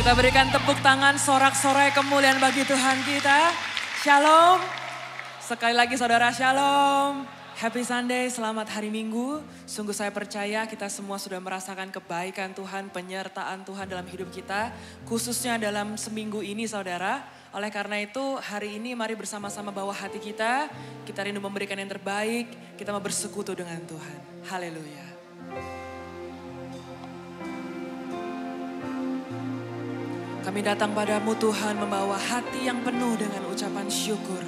Kita berikan tepuk tangan sorak-sorai kemuliaan bagi Tuhan kita. Shalom. Sekali lagi saudara, shalom. Happy Sunday, selamat hari Minggu. Sungguh saya percaya kita semua sudah merasakan kebaikan Tuhan, penyertaan Tuhan dalam hidup kita. Khususnya dalam seminggu ini saudara. Oleh karena itu hari ini mari bersama-sama bawa hati kita. Kita rindu memberikan yang terbaik. Kita mau bersekutu dengan Tuhan. Haleluya. Kami datang padamu Tuhan membawa hati yang penuh dengan ucapan syukur.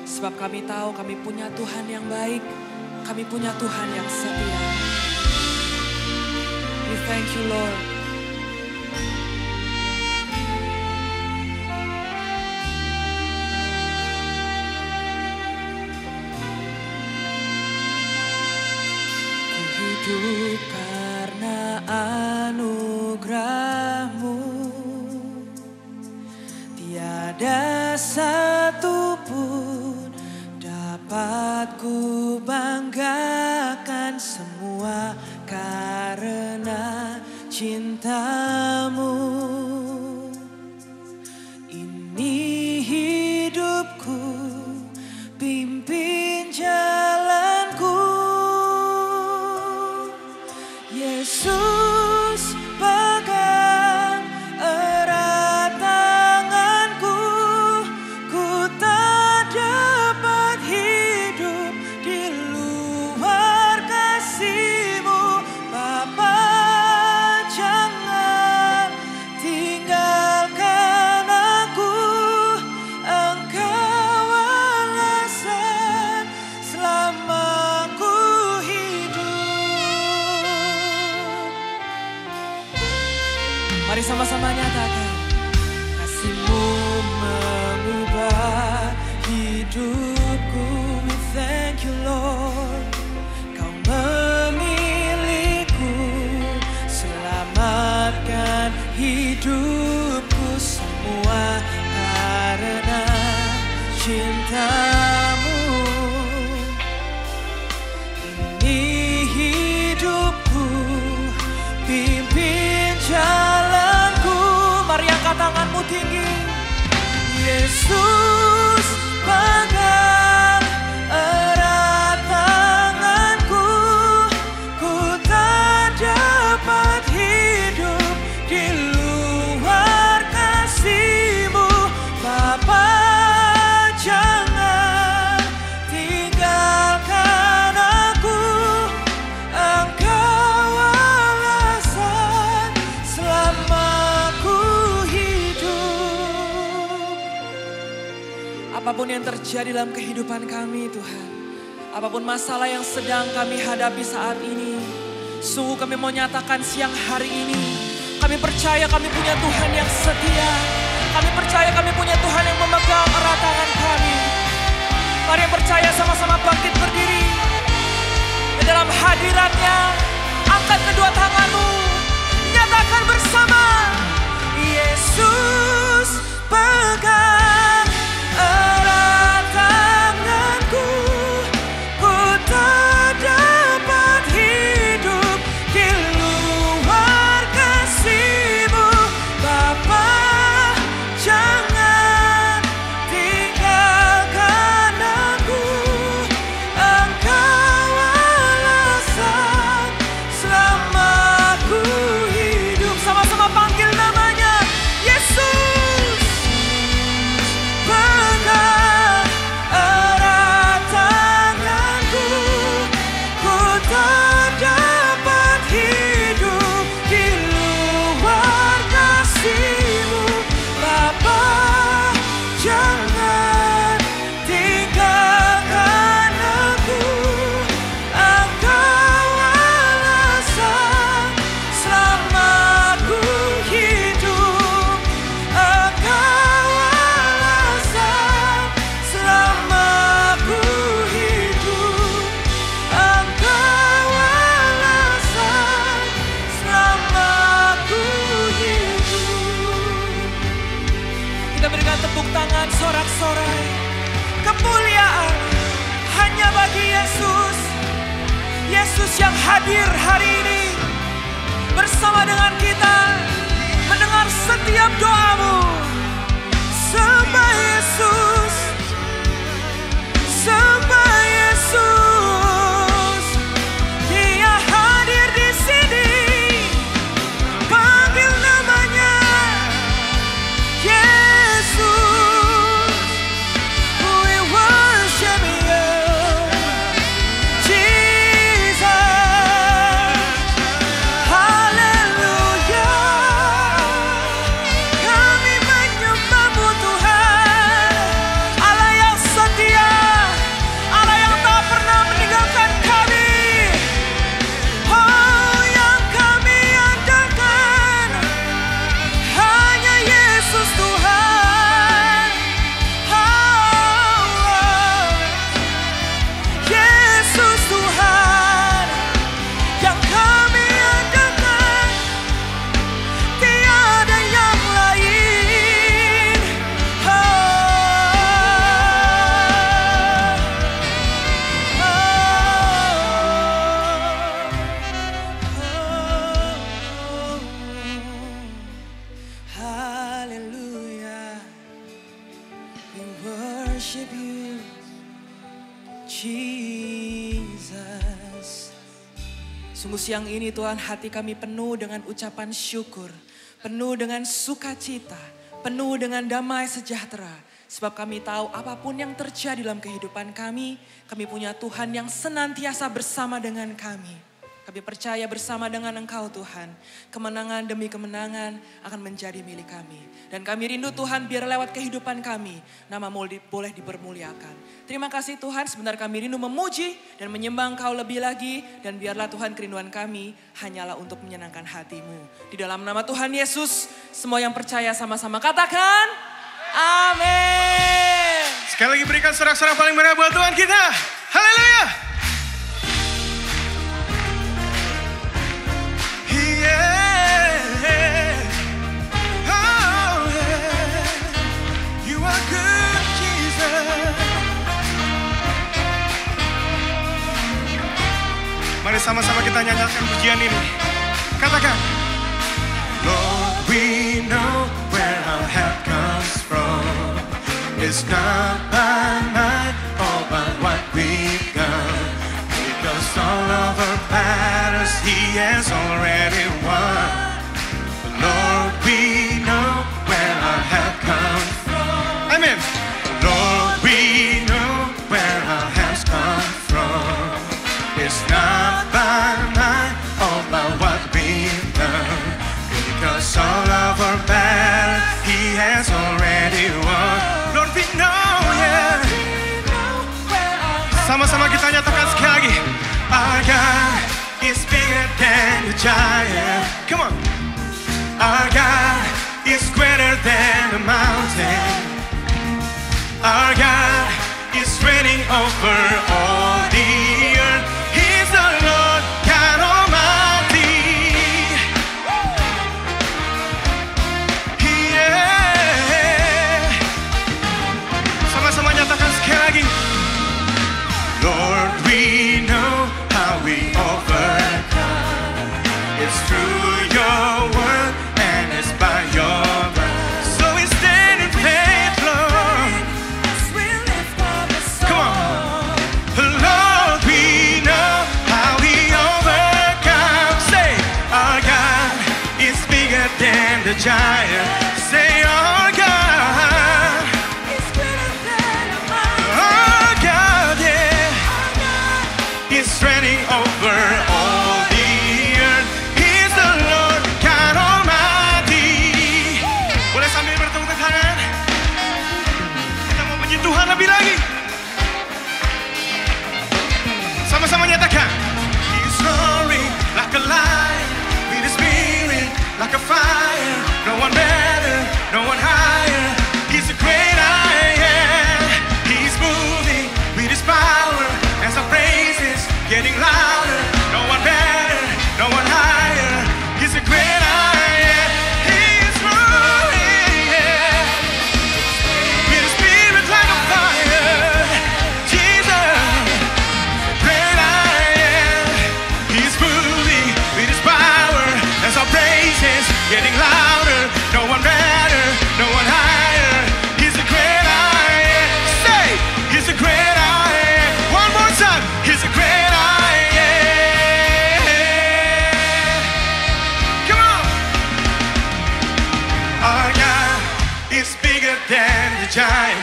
Sebab kami tahu kami punya Tuhan yang baik. Kami punya Tuhan yang setia. We thank you Lord. Ku hidup karena anugerah-Mu. Tiada satu pun dapat ku banggakan, semua karena cinta-Mu. Ini hidupku, pimpin jalanku. Yesus pegang erat tanganku, ku tak dapat hidup di luar kasih-Mu. Bapa, jangan tinggalkan aku, Engkau alasan selama ku hidup. Mari sama-sama nyatakan, kasih-Mu mengubah hidupku. We thank you Lord. Kau memilihku, selamatkan hidupku, semua karena cinta-Mu. Ini hidupku, pimpin jalanku. Mari angkat tanganmu tinggi. Yesus pegang erat tanganku, ku tak dapat hidup di luar kasih-Mu. Bapa, jangan tinggalkan aku, Engkau alasan selama ku hidup. Apapun yang terjadi dalam kehidupan kami Tuhan, apapun masalah yang sedang kami hadapi saat ini, sungguh kami mau nyatakan siang hari ini, kami percaya kami punya Tuhan yang setia. Kami percaya kami punya Tuhan yang memegang erat tangan kami. Mari yang percaya sama-sama bangkit berdiri. Dan dalam hadirat-Nya, angkat kedua tanganmu, nyatakan bersama. Yesus pegang erat tanganku, ku tak dapat hidup di luar kasih-Mu. Bapa, jangan tinggalkan aku, Engkau alasan selama ku hidup. Sama-sama panggil namanya, Yesus pegang erat tanganku, ku tak dapat hidup di luar kasih-Mu. Bapa, jangan tinggalkan aku, Engkau alasan selama ku hidup. Engkau alasan selama ku hidup. Engkau alasan selama ku hidup. Kita berikan tepuk tangan sorak-sorai. Kemuliaan hanya bagi Yesus. Yesus yang hadir hari ini bersama dengan kita, mendengar setiap dalam doamu. Sembah Yesus, sembah Yesus. Dia hadir di sini. Panggil namanya Yesus. We worship you, Jesus. Haleluya. Kami menyembahmu Tuhan, Allah yang setia, Allah yang tak pernah meninggalkan kami. Oh, yang kami andalkan hanya Yesus Tuhan. Oh, Yesus Tuhan yang kami andalkan, tiada yang lain. Hallelujah, we worship you, Jesus. Sungguh siang ini Tuhan, hati kami penuh dengan ucapan syukur, penuh dengan sukacita, penuh dengan damai sejahtera. Sebab kami tahu apapun yang terjadi dalam kehidupan kami punya Tuhan yang senantiasa bersama dengan kami. Kami percaya bersama dengan Engkau Tuhan, kemenangan demi kemenangan akan menjadi milik kami. Dan kami rindu Tuhan biar lewat kehidupan kami, nama-Mu boleh dipermuliakan. Terima kasih Tuhan, sebentar kami rindu memuji dan menyembah Engkau lebih lagi. Dan biarlah Tuhan kerinduan kami hanyalah untuk menyenangkan hati-Mu. Di dalam nama Tuhan Yesus, semua yang percaya sama-sama katakan, amin. Sekali lagi berikan sorak-sorak paling meriah buat Tuhan kita. Haleluya. Mari sama-sama kita nyanyikan pujian ini. Katakan. Lord, we know where our help comes from. It's not by might or by what we've done. Because all of our battles He has already won. Lord, we know where our help comes from. Amen. Lord, we know where our help comes from. It's not by might or by what we've done. Because all of our battles He has already won. Lord, we know, yeah. Sama-sama kita nyatakan sekali lagi. Our God is bigger than the giant. Come on. Our God is greater than the mountain. Our God is reigning over all the earth. He's the Lord God Almighty. Yeah. Sama-sama nyatakan sekali lagi. Lord, we know how we overcome. It's through your word and it's by your blood. So we stand in faith, Lord. Come on. Lord, we know how we overcome. Say, our God is bigger than the giant. Say, our God is greater than the mountain. Our God, yeah, is reigning over all the earth. He's the Lord God Almighty. Boleh sambil bertepuk tangan? Kita mau puji Tuhan lebih lagi. Sama-sama nyatakan. He's roaring like a lion, with His spirit like a fire. No one better, no one higher. He's a great I am. He's moving with His power as our praises getting louder. No one better, no one higher. He's a great I am. He's moving, yeah, with His spirit like a fire. Jesus, great I am. He's moving with His power as our praises getting louder. No one better. no one higher. He's a great I am. Say, he's a great I am. One more time, he's a great I am. Come on. Our God is bigger than the giant.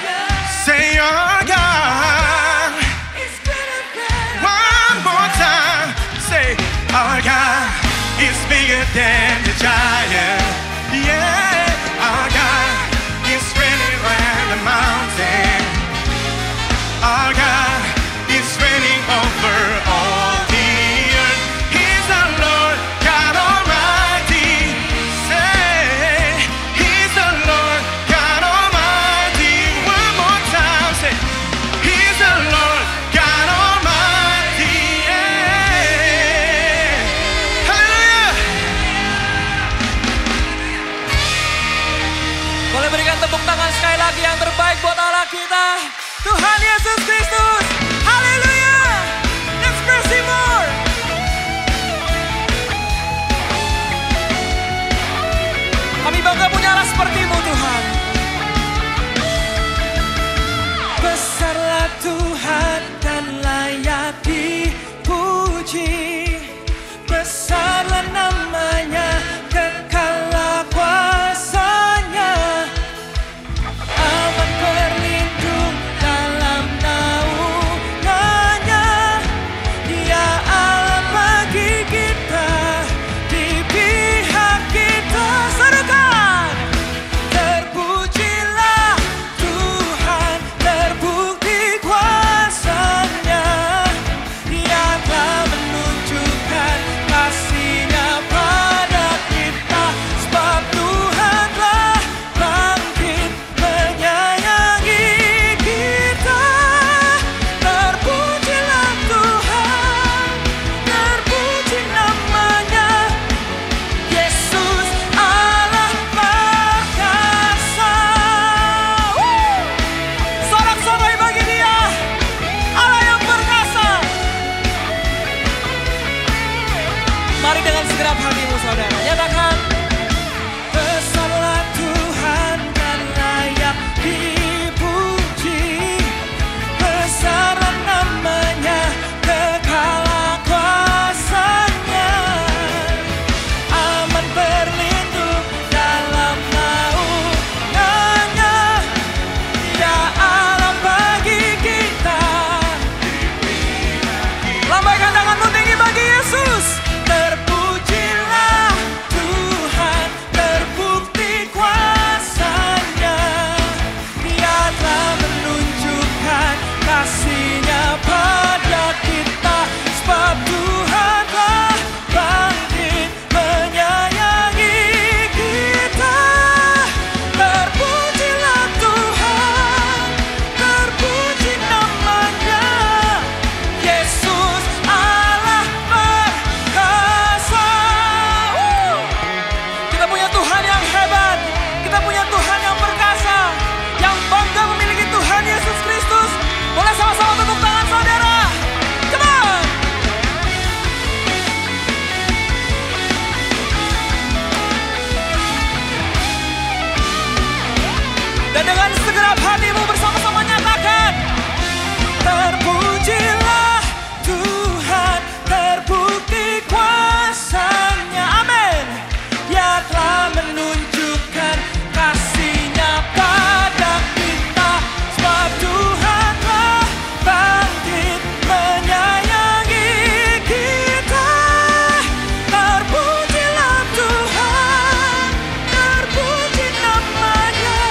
Say our God is greater than. One more time, say our God is bigger than the giant. Yeah, our God is reigning around the mountain. Our God is reigning over all the earth. He's the Lord God Almighty. Say, he's the Lord God Almighty. One more time, say, he's the Lord God Almighty. Yeah. Hallelujah. Boleh berikan tepuk tangan sekali lagi yang terbaik buat Allah kita, Tuhan Yesus Kristus. Haleluya. Let's praise Him more. Kami bangga punya Allah seperti-Mu Tuhan. Besarlah Tuhan dan layak dipuji. Besarlah namanya, kekallah kuasanya. Aman berlindung dalam naungannya. Dia Allah bagi kita, di pihak kita. Serukan, terpujilah Tuhan, terbukti kuasanya. Dia telah menunjukkan kasih-Nya pada kita, sebab Tuhan telah bangkit menyayangi kita. Terpujilah Tuhan, terpuji namanya, Yesus Allah perkasa. Sorak-sorai bagi Dia, Allah yang perkasa. Mari dengan segenap hatimu saudara, nyatakan, besarlah Tuhan dan layak dipuji. Besarlah namanya, kekallah kuasanya. Aman berlindung dalam naungannya. Dia Allah bagi kita. Lambaikan tanganmu tinggi bagi Yesus. Terpujilah Tuhan, terbukti kuasanya. Dia telah menunjukkan kasih-Nya pada kita, sebab Tuhan telah bangkit menyayangi kita. Terpujilah Tuhan, terpuji namanya, Yesus Allah perkasa. Kita punya Tuhan yang hebat, kita punya Tuhan yang perkasa, yang bangga memiliki Tuhan Yesus Kristus. Boleh sama-sama tepuk tangan saudara. Come on. Dan dengan segenap hatimu bersama-sama nyatakan, terpujilah Tuhan, terbukti kuasanya. Amin. Dia telah menunjukkan kasih-Nya pada kita, sebab Tuhan telah bangkit menyayangi kita. Terpujilah Tuhan, terpuji namanya,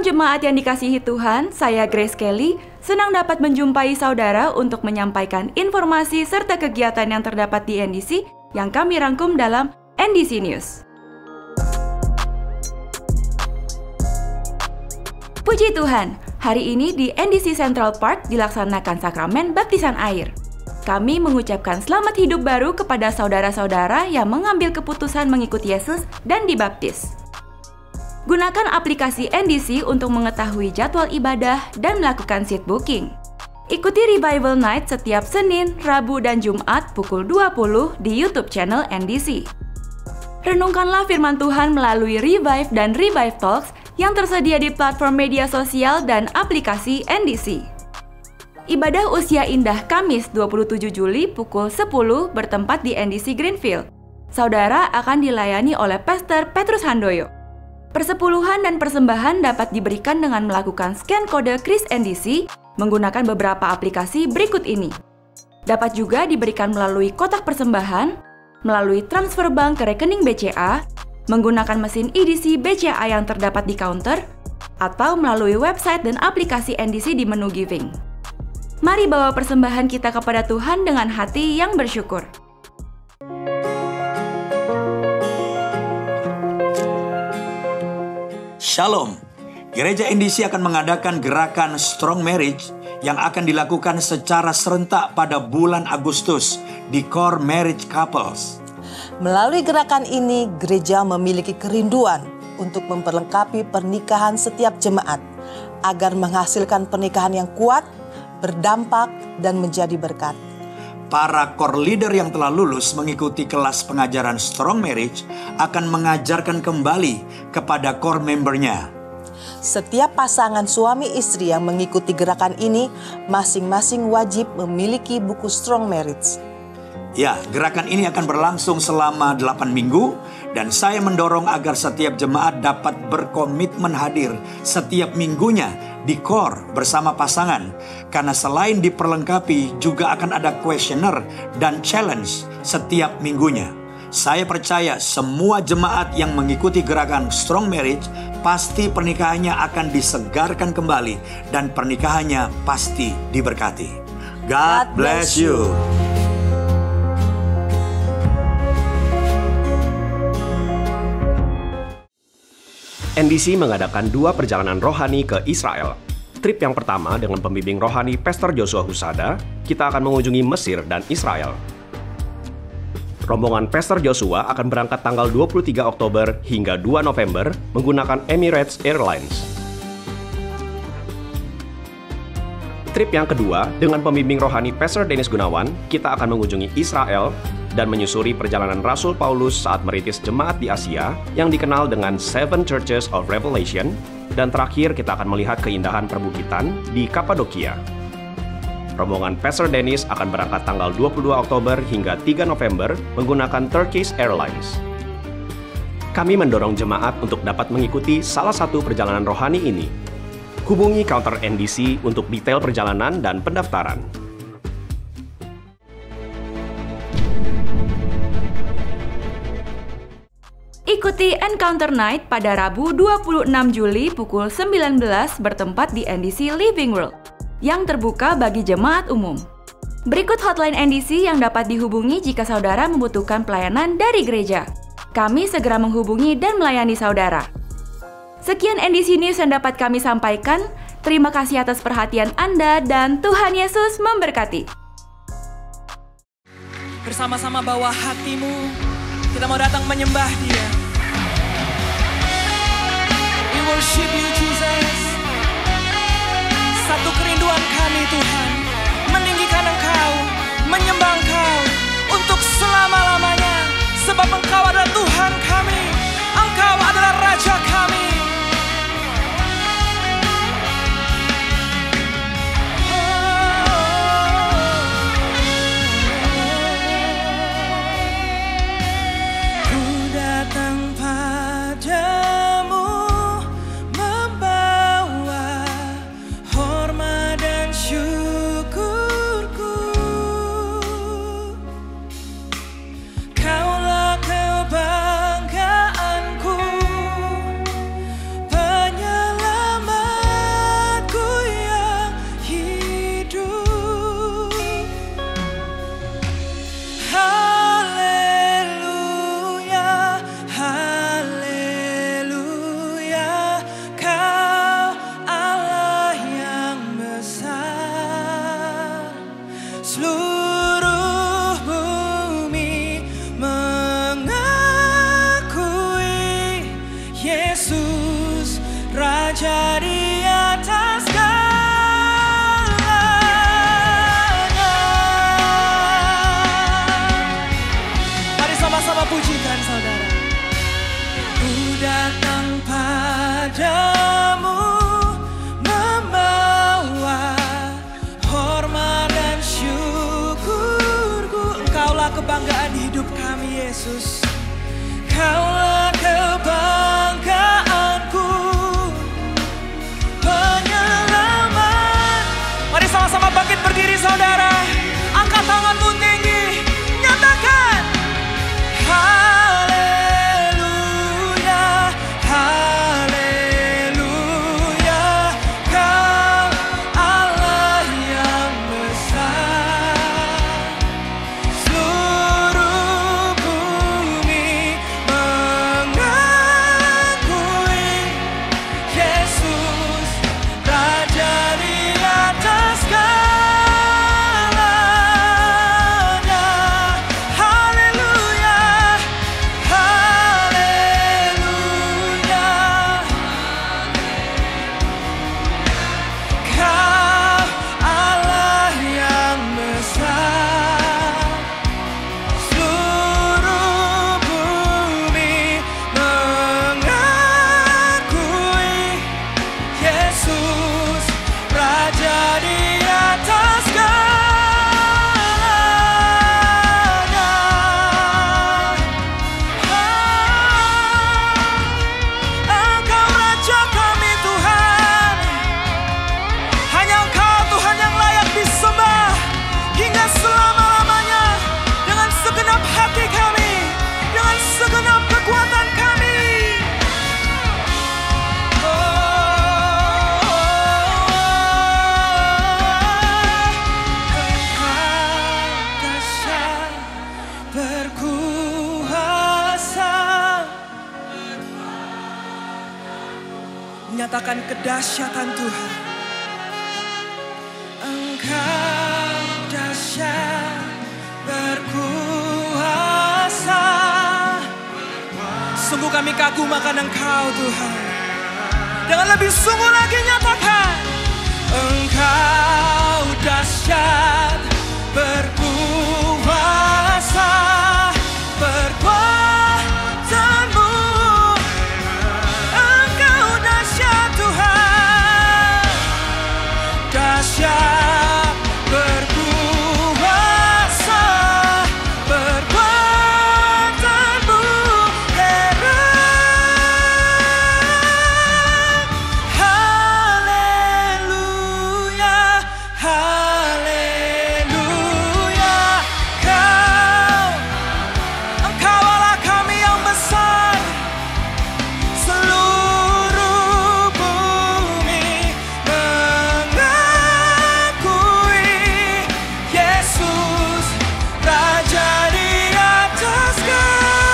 Shalom jemaat yang dikasihi Tuhan, saya Grace Kelly, senang dapat menjumpai saudara untuk menyampaikan informasi serta kegiatan yang terdapat di NDC yang kami rangkum dalam NDC News. Puji Tuhan, hari ini di NDC Central Park dilaksanakan sakramen baptisan air. Kami mengucapkan selamat hidup baru kepada saudara-saudara yang mengambil keputusan mengikuti Yesus dan dibaptis. Gunakan aplikasi NDC untuk mengetahui jadwal ibadah dan melakukan seat booking. Ikuti Revival Night setiap Senin, Rabu, dan Jumat pukul 20 di YouTube channel NDC. Renungkanlah firman Tuhan melalui Revive dan Revive Talks yang tersedia di platform media sosial dan aplikasi NDC. Ibadah Usia Indah Kamis 27 Juli pukul 10 bertempat di NDC Greenfield. Saudara akan dilayani oleh Pastor Petrus Handoyo. Persepuluhan dan persembahan dapat diberikan dengan melakukan scan kode Kris NDC menggunakan beberapa aplikasi berikut ini. Dapat juga diberikan melalui kotak persembahan, melalui transfer bank ke rekening BCA, menggunakan mesin EDC BCA yang terdapat di counter, atau melalui website dan aplikasi NDC di menu giving. Mari bawa persembahan kita kepada Tuhan dengan hati yang bersyukur. Shalom, Gereja NDC akan mengadakan gerakan Strong Marriage yang akan dilakukan secara serentak pada bulan Agustus di Core Marriage Couples. Melalui gerakan ini, gereja memiliki kerinduan untuk memperlengkapi pernikahan setiap jemaat agar menghasilkan pernikahan yang kuat, berdampak, dan menjadi berkat. Para core leader yang telah lulus mengikuti kelas pengajaran Strong Marriage akan mengajarkan kembali kepada core membernya. Setiap pasangan suami istri yang mengikuti gerakan ini masing-masing wajib memiliki buku Strong Marriage. Ya, gerakan ini akan berlangsung selama 8 minggu dan saya mendorong agar setiap jemaat dapat berkomitmen hadir setiap minggunya di core bersama pasangan. Karena selain diperlengkapi juga akan ada questionnaire dan challenge setiap minggunya. Saya percaya semua jemaat yang mengikuti gerakan Strong Marriage pasti pernikahannya akan disegarkan kembali dan pernikahannya pasti diberkati. God bless you. NDC mengadakan 2 perjalanan rohani ke Israel. Trip yang pertama dengan pembimbing rohani Pastor Joshua Husada, kita akan mengunjungi Mesir dan Israel. Rombongan Pastor Joshua akan berangkat tanggal 23 Oktober hingga 2 November menggunakan Emirates Airlines. Trip yang kedua dengan pembimbing rohani Pastor Dennis Gunawan, kita akan mengunjungi Israel dan menyusuri perjalanan Rasul Paulus saat merintis jemaat di Asia yang dikenal dengan Seven Churches of Revelation, dan terakhir kita akan melihat keindahan perbukitan di Kapadokia. Rombongan Pastor Dennis akan berangkat tanggal 22 Oktober hingga 3 November menggunakan Turkish Airlines. Kami mendorong jemaat untuk dapat mengikuti salah satu perjalanan rohani ini. Hubungi counter NDC untuk detail perjalanan dan pendaftaran. Ikuti Encounter Night pada Rabu 26 Juli pukul 19 bertempat di NDC Living World yang terbuka bagi jemaat umum. Berikut hotline NDC yang dapat dihubungi jika saudara membutuhkan pelayanan dari gereja. Kami segera menghubungi dan melayani saudara. Sekian NDC News yang dapat kami sampaikan. Terima kasih atas perhatian Anda dan Tuhan Yesus memberkati. Bersama-sama bawa hatimu, kita mau datang menyembah Dia. We worship you, Jesus. Satu kerinduan kami, Tuhan, meninggikan Engkau, menyembah Engkau untuk selama-lamanya. Sebab Engkau adalah Tuhan kami, Engkau adalah Raja kami. Kaulah kebanggaan Raja di atas segalanya. Mari sama-sama pujikan saudara. Ku datang padamu membawa hormat dan syukurku. Engkaulah kebanggaan hidup kami Yesus. Kaulah kebanggaanku, penyelamat. Mari sama-sama bangkit berdiri saudara. Angkat tanganmu tinggi, nyatakan haleluya, haleluya. Kau Allah yang besar, seluruh bumi mengakui Yesus Raja di atas segalanya. Haleluya, haleluya. Kau Allah yang besar, seluruh bumi mengakui Yesus Raja di atas segalanya. Engkau Raja kami Tuhan, hanya Engkau Tuhan yang layak disembah hingga selama-lamanya. Dengan segenap hati kami, dengan segenap kekuatan kami. Engkau dahsyat berkuasa, menyatakan kedahsyatan Tuhan. Engkau dahsyat berkuasa, sungguh kami kagum akan Engkau Tuhan. Dengan lebih sungguh lagi nyatakan Engkau dahsyat berkuasa, berkuasa-Mu. Engkau dahsyat Tuhan, dahsyat berkuasa, berkuasa-Mu heran. Haleluya, haleluya. Engkau Allah kami yang besar, seluruh bumi mengakui Yesus Raja di atas segalanya.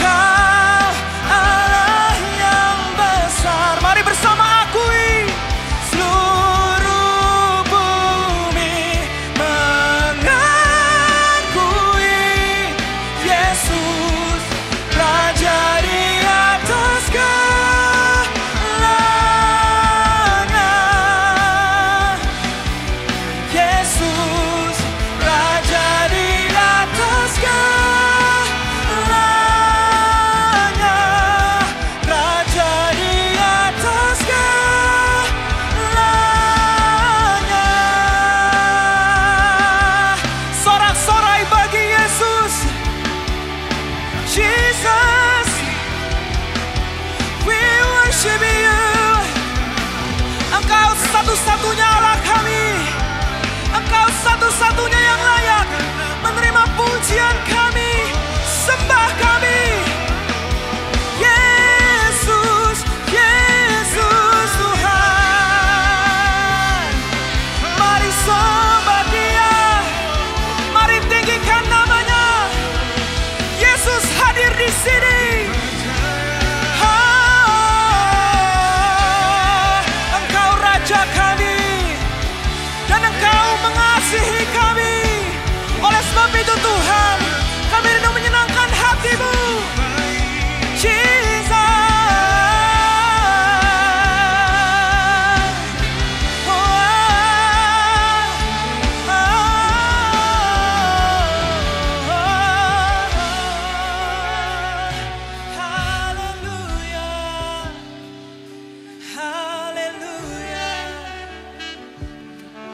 Kau Allah yang besar. Mari bersama akui, seluruh bumi mengakui Yesus Raja di atas segalanya. Yesus Raja di atas segalanya, Raja di atas segalanya. Sorak-sorai bagi Yesus, Jesus, we worship you. Engkau satu-satunya Allah kami, Engkau satu-satunya yang layak menerima pujian kami, sembah kami. Yesus, Yesus Tuhan. Mari sembah Dia, mari tinggikan namanya. Yesus hadir di sini. Engkau Raja kami, dan Engkau mengasihi kami. Tuhan. Kami rindu menyenangkan hati-Mu. Jesus.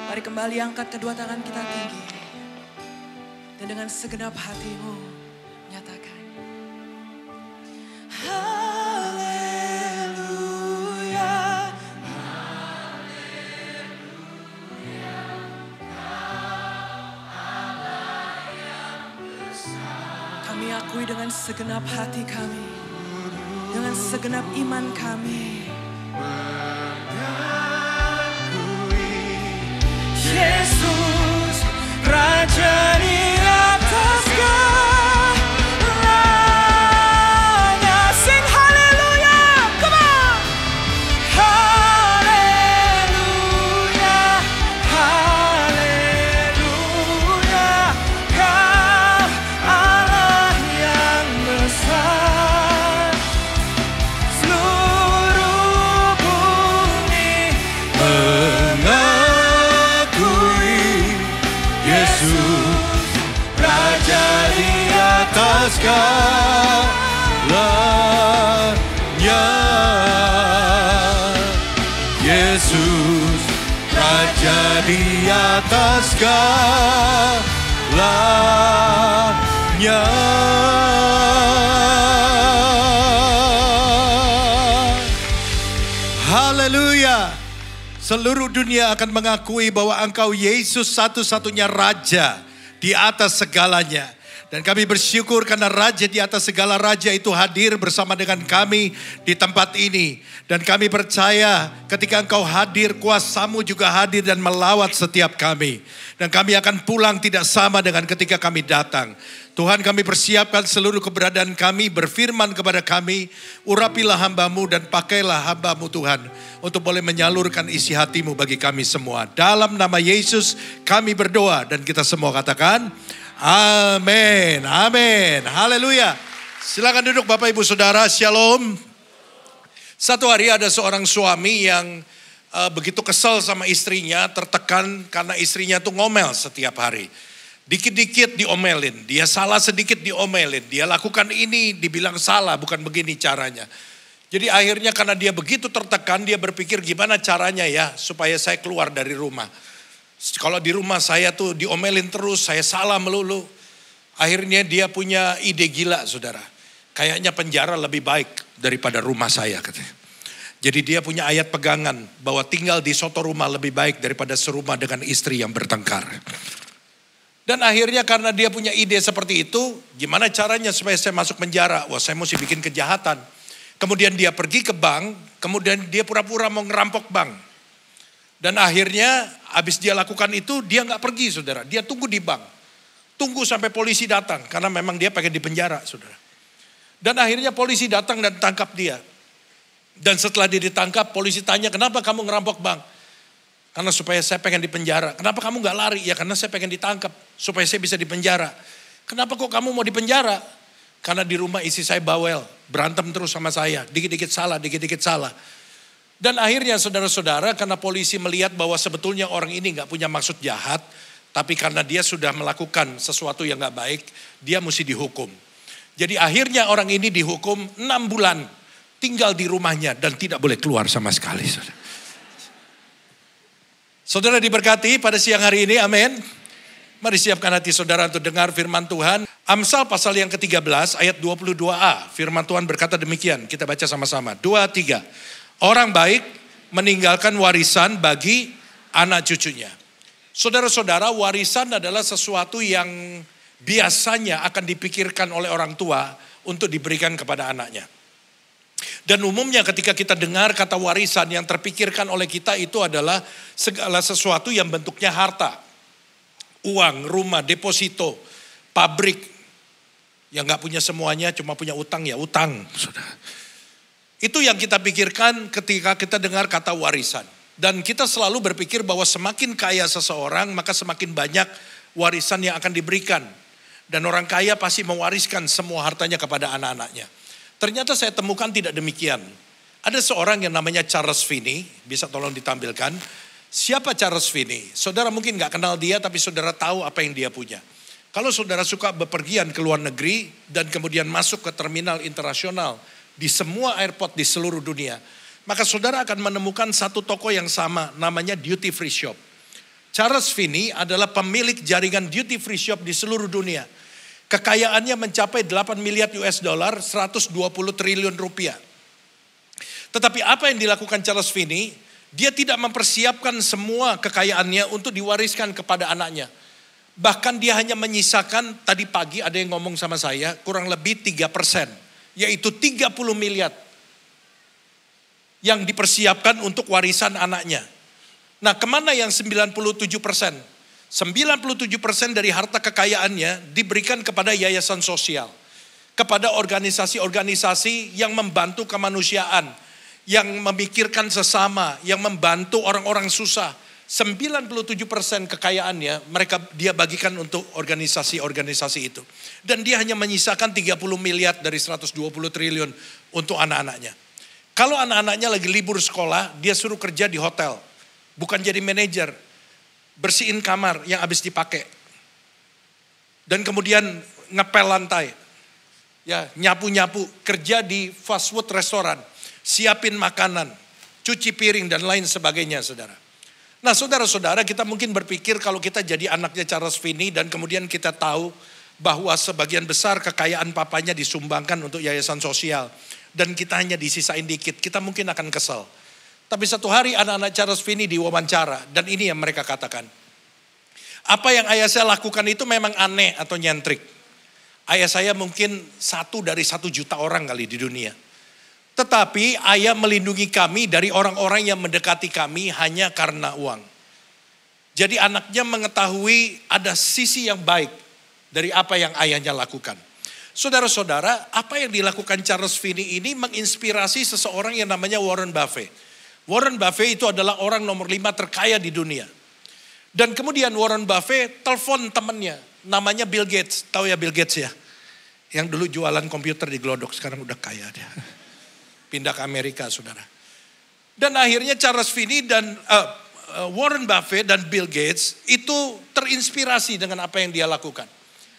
Mari kembali angkat kedua tangan kita tinggi. Dan dengan segenap hatimu nyatakan. Haleluya. Kami akui dengan segenap hati kami. Dengan segenap iman kami. Yesus, Raja di atas segalanya. Sing haleluya, come on. Haleluya, haleluya. Kau Allah yang besar. Seluruh bumi Yesus, Raja di atas segalanya. Yesus, Raja di atas segalanya. Haleluya. Seluruh dunia akan mengakui bahwa Engkau Yesus satu-satunya Raja di atas segalanya. Dan kami bersyukur karena Raja di atas segala Raja itu hadir bersama dengan kami di tempat ini. Dan kami percaya ketika Engkau hadir, kuasa-Mu juga hadir dan melawat setiap kami. Dan kami akan pulang tidak sama dengan ketika kami datang. Tuhan, kami persiapkan seluruh keberadaan kami, berfirman kepada kami, urapilah hamba-Mu dan pakailah hamba-Mu Tuhan, untuk boleh menyalurkan isi hati-Mu bagi kami semua. Dalam nama Yesus kami berdoa dan kita semua katakan, amin, amin, haleluya. Silakan duduk Bapak Ibu Saudara, shalom. Satu hari ada seorang suami yang begitu kesal sama istrinya, tertekan karena istrinya tuh ngomel setiap hari. Dikit-dikit diomelin, dia salah sedikit diomelin, dia lakukan ini dibilang salah, bukan begini caranya. Jadi akhirnya karena dia begitu tertekan, dia berpikir gimana caranya ya supaya saya keluar dari rumah. Kalau di rumah saya tuh diomelin terus, saya salah melulu. Akhirnya dia punya ide gila saudara. Kayaknya penjara lebih baik daripada rumah saya katanya. Jadi dia punya ayat pegangan bahwa tinggal di suatu rumah lebih baik daripada serumah dengan istri yang bertengkar. Dan akhirnya karena dia punya ide seperti itu, gimana caranya supaya saya masuk penjara? Wah, saya mesti bikin kejahatan. Kemudian dia pergi ke bank, kemudian dia pura-pura mau ngerampok bank. Dan akhirnya habis dia lakukan itu, dia nggak pergi saudara. Dia tunggu di bank. Tunggu sampai polisi datang, karena memang dia pengen di penjara saudara. Dan akhirnya polisi datang dan tangkap dia. Dan setelah dia ditangkap, polisi tanya, kenapa kamu ngerampok bank? Karena supaya saya pengen di penjara. Kenapa kamu gak lari? Ya karena saya pengen ditangkap. Supaya saya bisa di penjara. Kenapa kok kamu mau di penjara? Karena di rumah istri saya bawel. Berantem terus sama saya. Dikit-dikit salah, dikit-dikit salah. Dan akhirnya saudara-saudara, karena polisi melihat bahwa sebetulnya orang ini gak punya maksud jahat. Tapi karena dia sudah melakukan sesuatu yang gak baik, dia mesti dihukum. Jadi akhirnya orang ini dihukum 6 bulan. Tinggal di rumahnya dan tidak boleh keluar sama sekali. Saudara diberkati pada siang hari ini, amin. Mari siapkan hati saudara untuk dengar firman Tuhan. Amsal pasal yang ke-13 ayat 22a. Firman Tuhan berkata demikian, kita baca sama-sama. 2-3. Orang baik meninggalkan warisan bagi anak cucunya. Saudara-saudara, warisan adalah sesuatu yang biasanya akan dipikirkan oleh orang tua untuk diberikan kepada anaknya. Dan umumnya ketika kita dengar kata warisan, yang terpikirkan oleh kita itu adalah segala sesuatu yang bentuknya harta. Uang, rumah, deposito, pabrik. Yang gak punya semuanya, cuma punya utang ya utang. Itu yang kita pikirkan ketika kita dengar kata warisan. Dan kita selalu berpikir bahwa semakin kaya seseorang, maka semakin banyak warisan yang akan diberikan. Dan orang kaya pasti mewariskan semua hartanya kepada anak-anaknya. Ternyata saya temukan tidak demikian. Ada seorang yang namanya Charles Finney, bisa tolong ditampilkan. Siapa Charles Finney? Saudara mungkin gak kenal dia, tapi saudara tahu apa yang dia punya. Kalau saudara suka bepergian ke luar negeri dan kemudian masuk ke terminal internasional di semua airport di seluruh dunia, maka saudara akan menemukan satu toko yang sama, namanya duty free shop. Charles Finney adalah pemilik jaringan duty free shop di seluruh dunia. Kekayaannya mencapai 8 miliar US dollar, 120 triliun rupiah. Tetapi apa yang dilakukan Charles Finney, dia tidak mempersiapkan semua kekayaannya untuk diwariskan kepada anaknya. Bahkan dia hanya menyisakan, tadi pagi ada yang ngomong sama saya, kurang lebih 3%, yaitu 30 miliar yang dipersiapkan untuk warisan anaknya. Nah, kemana yang 97%? 97% dari harta kekayaannya diberikan kepada yayasan sosial, kepada organisasi-organisasi yang membantu kemanusiaan, yang memikirkan sesama, yang membantu orang-orang susah. 97% kekayaannya dia bagikan untuk organisasi-organisasi itu. Dan dia hanya menyisakan 30 miliar dari 120 triliun untuk anak-anaknya. Kalau anak-anaknya lagi libur sekolah, dia suruh kerja di hotel. Bukan jadi manajer, bersihin kamar yang habis dipakai. Dan kemudian ngepel lantai. Ya, nyapu-nyapu, kerja di fast food restoran, siapin makanan, cuci piring dan lain sebagainya, saudara. Nah, saudara-saudara, kita mungkin berpikir kalau kita jadi anaknya Charles Finney dan kemudian kita tahu bahwa sebagian besar kekayaan papanya disumbangkan untuk yayasan sosial dan kita hanya disisain dikit, kita mungkin akan kesal. Tapi satu hari anak-anak Charles Finney diwawancara dan ini yang mereka katakan. Apa yang ayah saya lakukan itu memang aneh atau nyentrik. Ayah saya mungkin 1 dari 1 juta orang kali di dunia. Tetapi ayah melindungi kami dari orang-orang yang mendekati kami hanya karena uang. Jadi anaknya mengetahui ada sisi yang baik dari apa yang ayahnya lakukan. Saudara-saudara, apa yang dilakukan Charles Finney ini menginspirasi seseorang yang namanya Warren Buffett. Warren Buffett itu adalah orang nomor 5 terkaya di dunia. Dan kemudian Warren Buffett telepon temannya, namanya Bill Gates. Tahu ya Bill Gates ya? Yang dulu jualan komputer di Glodok, sekarang udah kaya dia. Pindah ke Amerika, saudara. Dan akhirnya Charles Finney dan Warren Buffett dan Bill Gates itu terinspirasi dengan apa yang dia lakukan.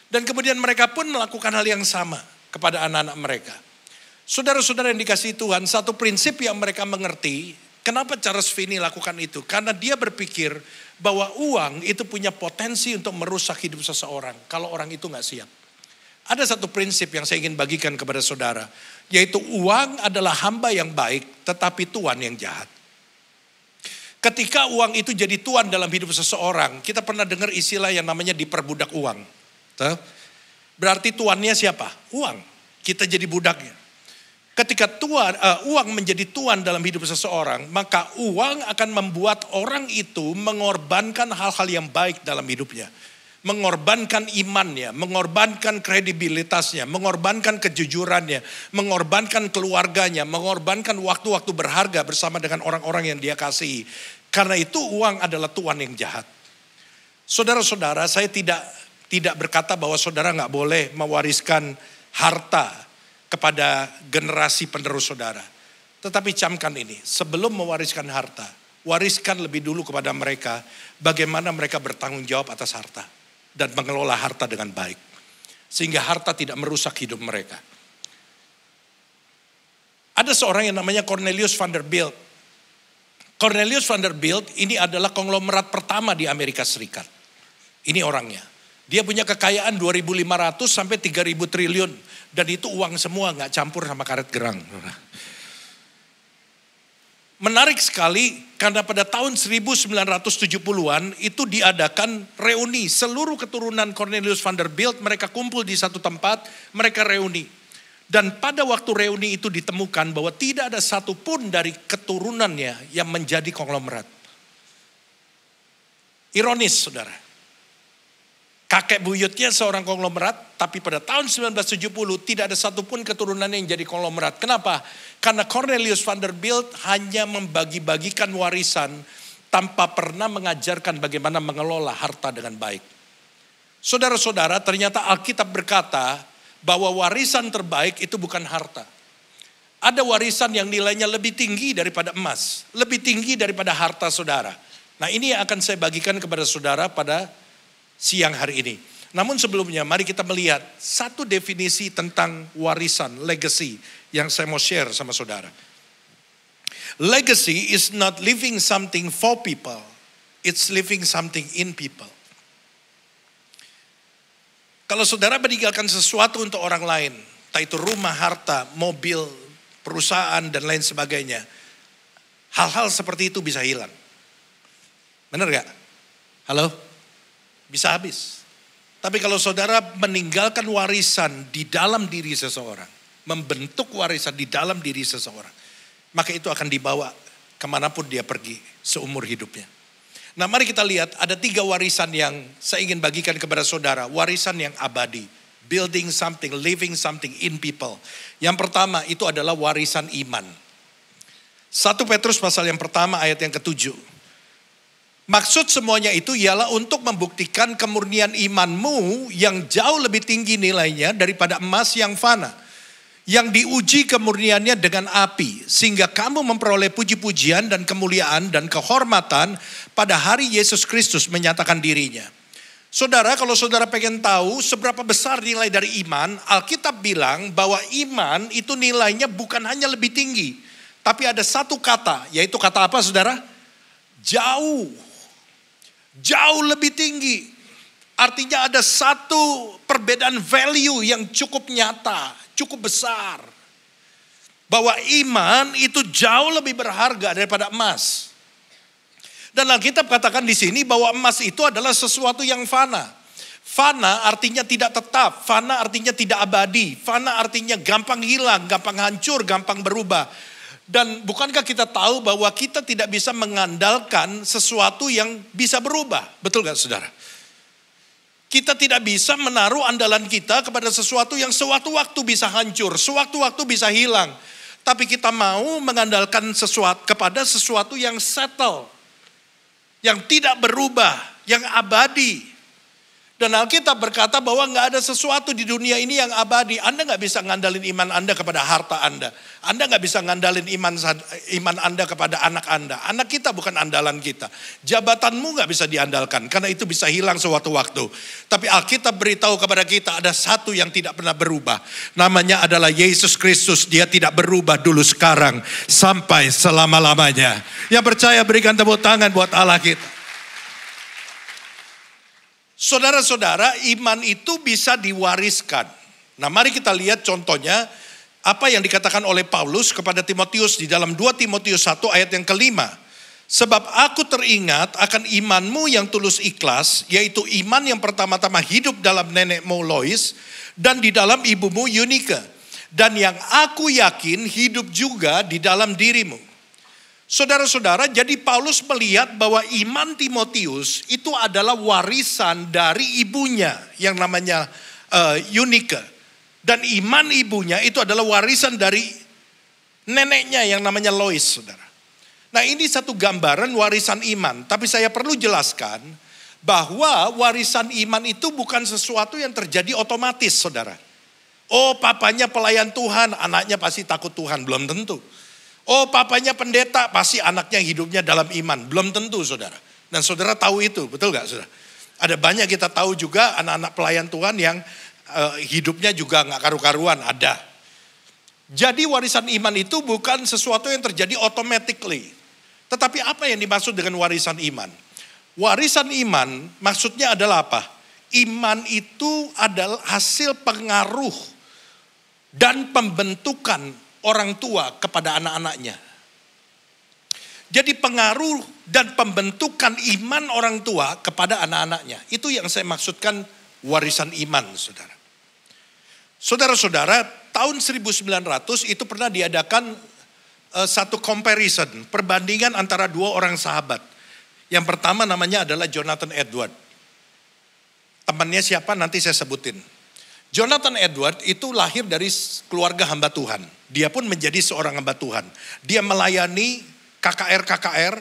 Dan kemudian mereka pun melakukan hal yang sama kepada anak-anak mereka. Saudara-saudara yang dikasihi Tuhan, satu prinsip yang mereka mengerti, kenapa Charles Finney lakukan itu? Karena dia berpikir bahwa uang itu punya potensi untuk merusak hidup seseorang kalau orang itu gak siap. Ada satu prinsip yang saya ingin bagikan kepada saudara, yaitu uang adalah hamba yang baik tetapi tuan yang jahat. Ketika uang itu jadi tuan dalam hidup seseorang, kita pernah dengar istilah yang namanya diperbudak uang. Berarti tuannya siapa? Uang. Kita jadi budaknya. Ketika uang menjadi tuan dalam hidup seseorang, maka uang akan membuat orang itu mengorbankan hal-hal yang baik dalam hidupnya. Mengorbankan imannya, mengorbankan kredibilitasnya, mengorbankan kejujurannya, mengorbankan keluarganya, mengorbankan waktu-waktu berharga bersama dengan orang-orang yang dia kasihi. Karena itu uang adalah tuan yang jahat. Saudara-saudara, saya tidak berkata bahwa saudara gak boleh mewariskan harta kepada generasi penerus saudara. Tetapi camkan ini, sebelum mewariskan harta, wariskan lebih dulu kepada mereka bagaimana mereka bertanggung jawab atas harta dan mengelola harta dengan baik. Sehingga harta tidak merusak hidup mereka. Ada seorang yang namanya Cornelius Vanderbilt. Cornelius Vanderbilt ini adalah konglomerat pertama di Amerika Serikat. Ini orangnya. Dia punya kekayaan 2.500 sampai 3.000 triliun. Dan itu uang semua, gak campur sama karet gerang. Menarik sekali karena pada tahun 1970-an itu diadakan reuni. Seluruh keturunan Cornelius Vanderbilt mereka kumpul di satu tempat, mereka reuni. Dan pada waktu reuni itu ditemukan bahwa tidak ada satupun dari keturunannya yang menjadi konglomerat. Ironis, saudara. Kakek buyutnya seorang konglomerat, tapi pada tahun 1970 tidak ada satupun keturunan yang jadi konglomerat. Kenapa? Karena Cornelius Vanderbilt hanya membagi-bagikan warisan tanpa pernah mengajarkan bagaimana mengelola harta dengan baik. Saudara-saudara, ternyata Alkitab berkata bahwa warisan terbaik itu bukan harta. Ada warisan yang nilainya lebih tinggi daripada emas, lebih tinggi daripada harta saudara. Nah, ini yang akan saya bagikan kepada saudara pada siang hari ini. Namun sebelumnya mari kita melihat satu definisi tentang warisan, legacy yang saya mau share sama saudara. Legacy is not leaving something for people, it's leaving something in people. Kalau saudara meninggalkan sesuatu untuk orang lain, entah itu rumah, harta, mobil, perusahaan, dan lain sebagainya, hal-hal seperti itu bisa hilang. Benar gak? Halo? Bisa habis. Tapi kalau saudara meninggalkan warisan di dalam diri seseorang, membentuk warisan di dalam diri seseorang, maka itu akan dibawa kemanapun dia pergi seumur hidupnya. Nah, mari kita lihat ada 3 warisan yang saya ingin bagikan kepada saudara. Warisan yang abadi. Building something, living something in people. Yang pertama itu adalah warisan iman. 1 Petrus pasal yang pertama ayat yang ke-7. Maksud semuanya itu ialah untuk membuktikan kemurnian imanmu yang jauh lebih tinggi nilainya daripada emas yang fana. Yang diuji kemurniannya dengan api. Sehingga kamu memperoleh puji-pujian dan kemuliaan dan kehormatan pada hari Yesus Kristus menyatakan dirinya. Saudara, kalau saudara pengen tahu seberapa besar nilai dari iman, Alkitab bilang bahwa iman itu nilainya bukan hanya lebih tinggi. Tapi ada satu kata, yaitu kata apa saudara? Jauh. Jauh lebih tinggi. Artinya ada satu perbedaan value yang cukup nyata, cukup besar. Bahwa iman itu jauh lebih berharga daripada emas. Dan Alkitab katakan di sini bahwa emas itu adalah sesuatu yang fana. Fana artinya tidak tetap, fana artinya tidak abadi, fana artinya gampang hilang, gampang hancur, gampang berubah. Dan bukankah kita tahu bahwa kita tidak bisa mengandalkan sesuatu yang bisa berubah? Betul gak saudara? Kita tidak bisa menaruh andalan kita kepada sesuatu yang sewaktu-waktu bisa hancur, sewaktu-waktu bisa hilang. Tapi kita mau mengandalkan kepada sesuatu yang settle, yang tidak berubah, yang abadi. Dan Alkitab berkata bahwa gak ada sesuatu di dunia ini yang abadi. Anda gak bisa ngandalin iman Anda kepada harta Anda. Anda gak bisa ngandalin iman Anda kepada anak Anda. Anak kita bukan andalan kita. Jabatanmu gak bisa diandalkan karena itu bisa hilang sewaktu-waktu. Tapi Alkitab beritahu kepada kita ada satu yang tidak pernah berubah. Namanya adalah Yesus Kristus. Dia tidak berubah dulu, sekarang, sampai selama-lamanya. Yang percaya berikan tepuk tangan buat Allah kita. Saudara-saudara, iman itu bisa diwariskan. Nah, mari kita lihat contohnya apa yang dikatakan oleh Paulus kepada Timotius di dalam 2 Timotius 1 ayat yang ke-5. Sebab aku teringat akan imanmu yang tulus ikhlas, yaitu iman yang pertama-tama hidup dalam nenekmu Lois dan di dalam ibumu Eunike, dan yang aku yakin hidup juga di dalam dirimu. Saudara-saudara, jadi Paulus melihat bahwa iman Timotius itu adalah warisan dari ibunya yang namanya Eunike. Dan iman ibunya itu adalah warisan dari neneknya yang namanya Lois, saudara. Nah, ini satu gambaran warisan iman. Tapi saya perlu jelaskan bahwa warisan iman itu bukan sesuatu yang terjadi otomatis, saudara. Oh, papanya pelayan Tuhan, anaknya pasti takut Tuhan. Belum tentu. Oh, papanya pendeta, pasti anaknya hidupnya dalam iman. Belum tentu, saudara. Dan saudara tahu itu, betul gak, saudara? Ada banyak kita tahu juga anak-anak pelayan Tuhan yang hidupnya juga gak karu-karuan, ada. Jadi warisan iman itu bukan sesuatu yang terjadi automatically. Tetapi apa yang dimaksud dengan warisan iman? Warisan iman maksudnya adalah apa? Iman itu adalah hasil pengaruh dan pembentukan orang tua kepada anak-anaknya. Jadi pengaruh dan pembentukan iman orang tua kepada anak-anaknya. Itu yang saya maksudkan warisan iman, saudara. Saudara-saudara, tahun 1900 itu pernah diadakan satu comparison, perbandingan antara 2 orang sahabat. Yang pertama namanya adalah Jonathan Edwards. Temannya siapa nanti saya sebutin. Jonathan Edwards itu lahir dari keluarga hamba Tuhan. Dia pun menjadi seorang hamba Tuhan. Dia melayani KKR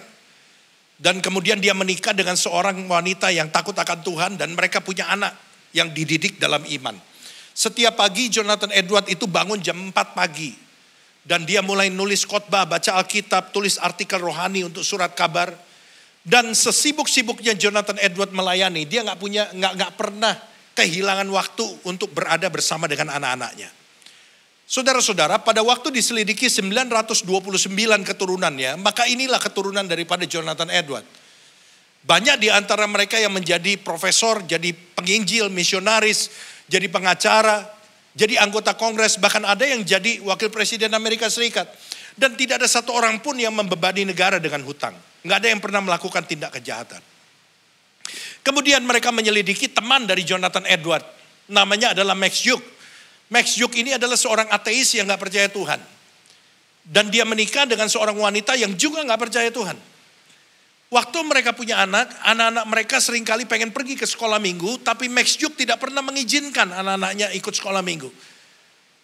dan kemudian dia menikah dengan seorang wanita yang takut akan Tuhan dan mereka punya anak. yang dididik dalam iman. Setiap pagi Jonathan Edward itu bangun jam 4 pagi. Dan dia mulai nulis khotbah, baca Alkitab, tulis artikel rohani untuk surat kabar. Dan sesibuk-sibuknya Jonathan Edward melayani, dia nggak pernah kehilangan waktu untuk berada bersama dengan anak-anaknya. Saudara-saudara, pada waktu diselidiki 929 keturunannya, maka inilah keturunan daripada Jonathan Edward. Banyak di antara mereka yang menjadi profesor, jadi penginjil, misionaris, jadi pengacara, jadi anggota kongres, bahkan ada yang jadi wakil presiden Amerika Serikat. Dan tidak ada satu orang pun yang membebani negara dengan hutang. Nggak ada yang pernah melakukan tindak kejahatan. Kemudian mereka menyelidiki teman dari Jonathan Edward. Namanya adalah Max Hughes. Max Hughes ini adalah seorang ateis yang gak percaya Tuhan. Dan dia menikah dengan seorang wanita yang juga gak percaya Tuhan. Waktu mereka punya anak-anak mereka seringkali pengen pergi ke sekolah minggu, tapi Max Hughes tidak pernah mengizinkan anak-anaknya ikut sekolah minggu.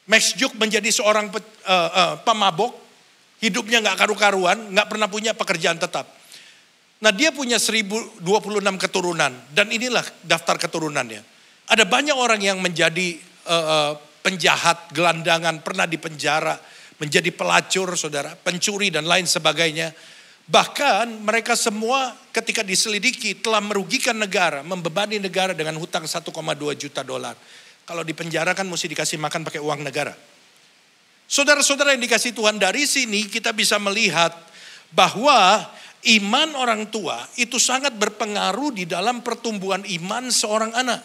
Max Hughes menjadi seorang pemabok, hidupnya gak karu-karuan, gak pernah punya pekerjaan tetap. Nah dia punya 1026 keturunan, dan inilah daftar keturunannya. Ada banyak orang yang menjadi penjahat, gelandangan, pernah dipenjara, menjadi pelacur, saudara, pencuri dan lain sebagainya. Bahkan mereka semua ketika diselidiki telah merugikan negara, membebani negara dengan hutang 1,2 juta dolar. Kalau dipenjara kan mesti dikasih makan pakai uang negara. Saudara-saudara yang dikasih Tuhan, dari sini kita bisa melihat bahwa iman orang tua itu sangat berpengaruh di dalam pertumbuhan iman seorang anak.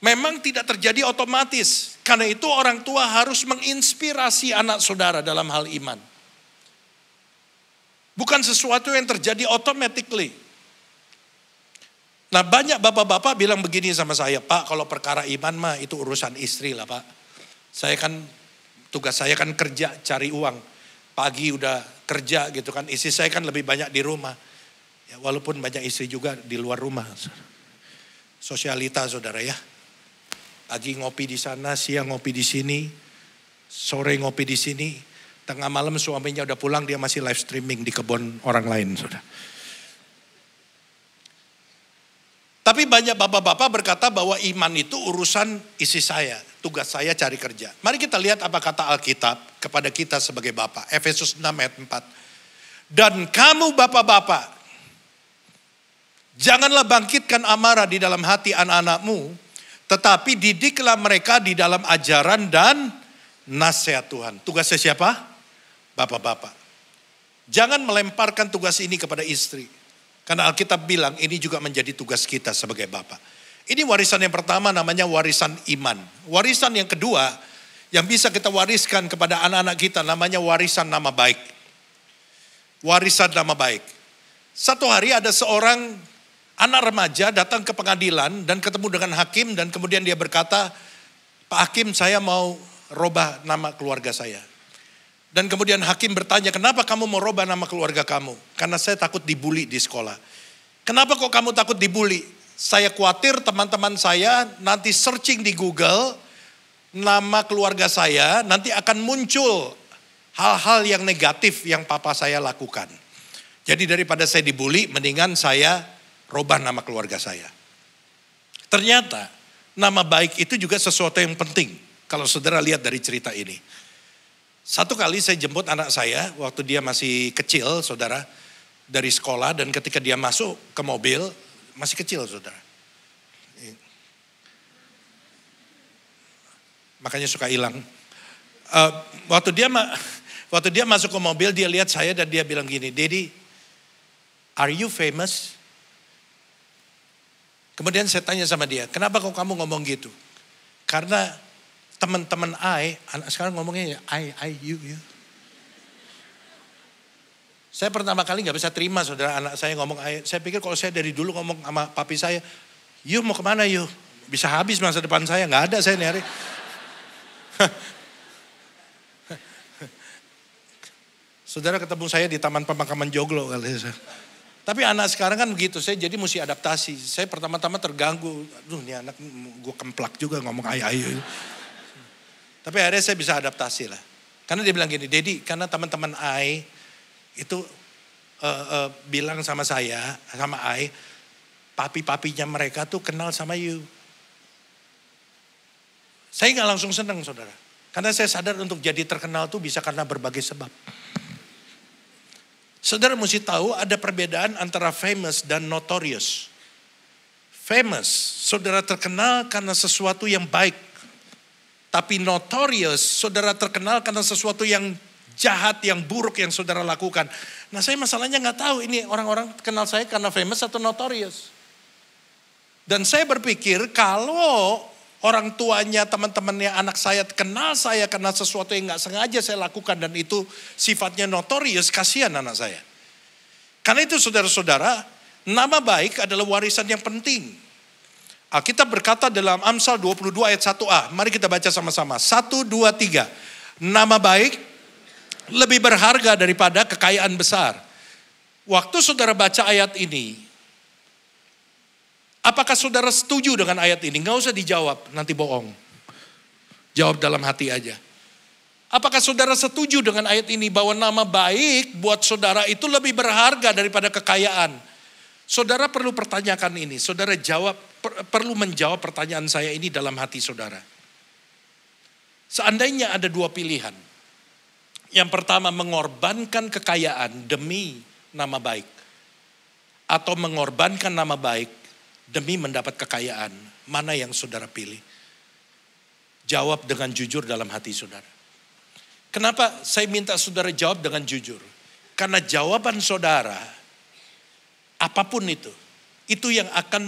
Memang tidak terjadi otomatis. Karena itu orang tua harus menginspirasi anak saudara dalam hal iman. Bukan sesuatu yang terjadi automatically. Nah banyak bapak-bapak bilang begini sama saya, Pak kalau perkara iman mah itu urusan istri lah Pak. Tugas saya kan kerja cari uang. Pagi udah kerja gitu kan, istri saya kan lebih banyak di rumah. Ya, walaupun banyak istri juga di luar rumah. Sosialita saudara ya. Pagi ngopi di sana, siang ngopi di sini, sore ngopi di sini, tengah malam suaminya udah pulang, dia masih live streaming di kebun orang lain, saudara. Tapi banyak bapak-bapak berkata bahwa iman itu urusan isi saya, tugas saya cari kerja. Mari kita lihat apa kata Alkitab kepada kita sebagai bapak. Efesus 6 ayat 4. Dan kamu bapak-bapak, janganlah bangkitkan amarah di dalam hati anak-anakmu, tetapi didiklah mereka di dalam ajaran dan nasihat Tuhan. Tugasnya siapa? Bapak-bapak. Jangan melemparkan tugas ini kepada istri. Karena Alkitab bilang ini juga menjadi tugas kita sebagai bapak. Ini warisan yang pertama namanya warisan iman. Warisan yang kedua yang bisa kita wariskan kepada anak-anak kita namanya warisan nama baik. Warisan nama baik. Satu hari ada seorang anak remaja datang ke pengadilan dan ketemu dengan hakim dan kemudian dia berkata, Pak Hakim saya mau robah nama keluarga saya. Dan kemudian hakim bertanya, kenapa kamu mau robah nama keluarga kamu? Karena saya takut dibully di sekolah. Kenapa kok kamu takut dibully? Saya khawatir teman-teman saya nanti searching di Google nama keluarga saya, nanti akan muncul hal-hal yang negatif yang papa saya lakukan. Jadi daripada saya dibully, mendingan saya robah nama keluarga saya. Ternyata nama baik itu juga sesuatu yang penting. Kalau saudara lihat dari cerita ini. Satu kali saya jemput anak saya waktu dia masih kecil saudara. Dari sekolah dan ketika dia masuk ke mobil, masih kecil saudara. Makanya suka hilang. Waktu dia masuk ke mobil dia lihat saya dan dia bilang gini, Daddy, are you famous? Kemudian saya tanya sama dia, kenapa kok kamu ngomong gitu? Karena teman-teman anak sekarang ngomongnya you. Saya pertama kali gak bisa terima saudara anak saya ngomong saya pikir kalau saya dari dulu ngomong sama papi saya, you mau kemana you? Bisa habis masa depan saya, gak ada saya nih hari. Saudara ketemu saya di Taman Pemakaman Joglo kali saya. Tapi anak sekarang kan begitu, saya jadi mesti adaptasi. Saya pertama-tama terganggu, aduh ini anak gue kemplak juga ngomong ayo. Tapi akhirnya saya bisa adaptasi lah. Karena dia bilang gini, Daddy karena teman-teman itu bilang sama saya, sama papi-papinya mereka tuh kenal sama you. Saya nggak langsung senang saudara. Karena saya sadar untuk jadi terkenal tuh bisa karena berbagai sebab. Saudara mesti tahu ada perbedaan antara famous dan notorious. Famous, saudara terkenal karena sesuatu yang baik. Tapi notorious, saudara terkenal karena sesuatu yang jahat, yang buruk yang saudara lakukan. Nah saya masalahnya nggak tahu ini orang-orang kenal saya karena famous atau notorious. Dan saya berpikir kalau orang tuanya, teman-temannya, anak saya kenal saya karena sesuatu yang nggak sengaja saya lakukan dan itu sifatnya notorious, kasihan anak saya. Karena itu saudara-saudara, nama baik adalah warisan yang penting. Alkitab berkata dalam Amsal 22 ayat 1a, mari kita baca sama-sama. 1, 2, 3. Nama baik lebih berharga daripada kekayaan besar. Waktu saudara baca ayat ini, apakah saudara setuju dengan ayat ini? Nggak usah dijawab, nanti bohong. Jawab dalam hati aja. Apakah saudara setuju dengan ayat ini bahwa nama baik buat saudara itu lebih berharga daripada kekayaan? Saudara perlu pertanyakan ini. Saudara perlu menjawab pertanyaan saya ini dalam hati saudara. Seandainya ada dua pilihan. Yang pertama mengorbankan kekayaan demi nama baik. Atau mengorbankan nama baik demi mendapat kekayaan, mana yang saudara pilih? Jawab dengan jujur dalam hati saudara. Kenapa saya minta saudara jawab dengan jujur? Karena jawaban saudara, apapun itu yang akan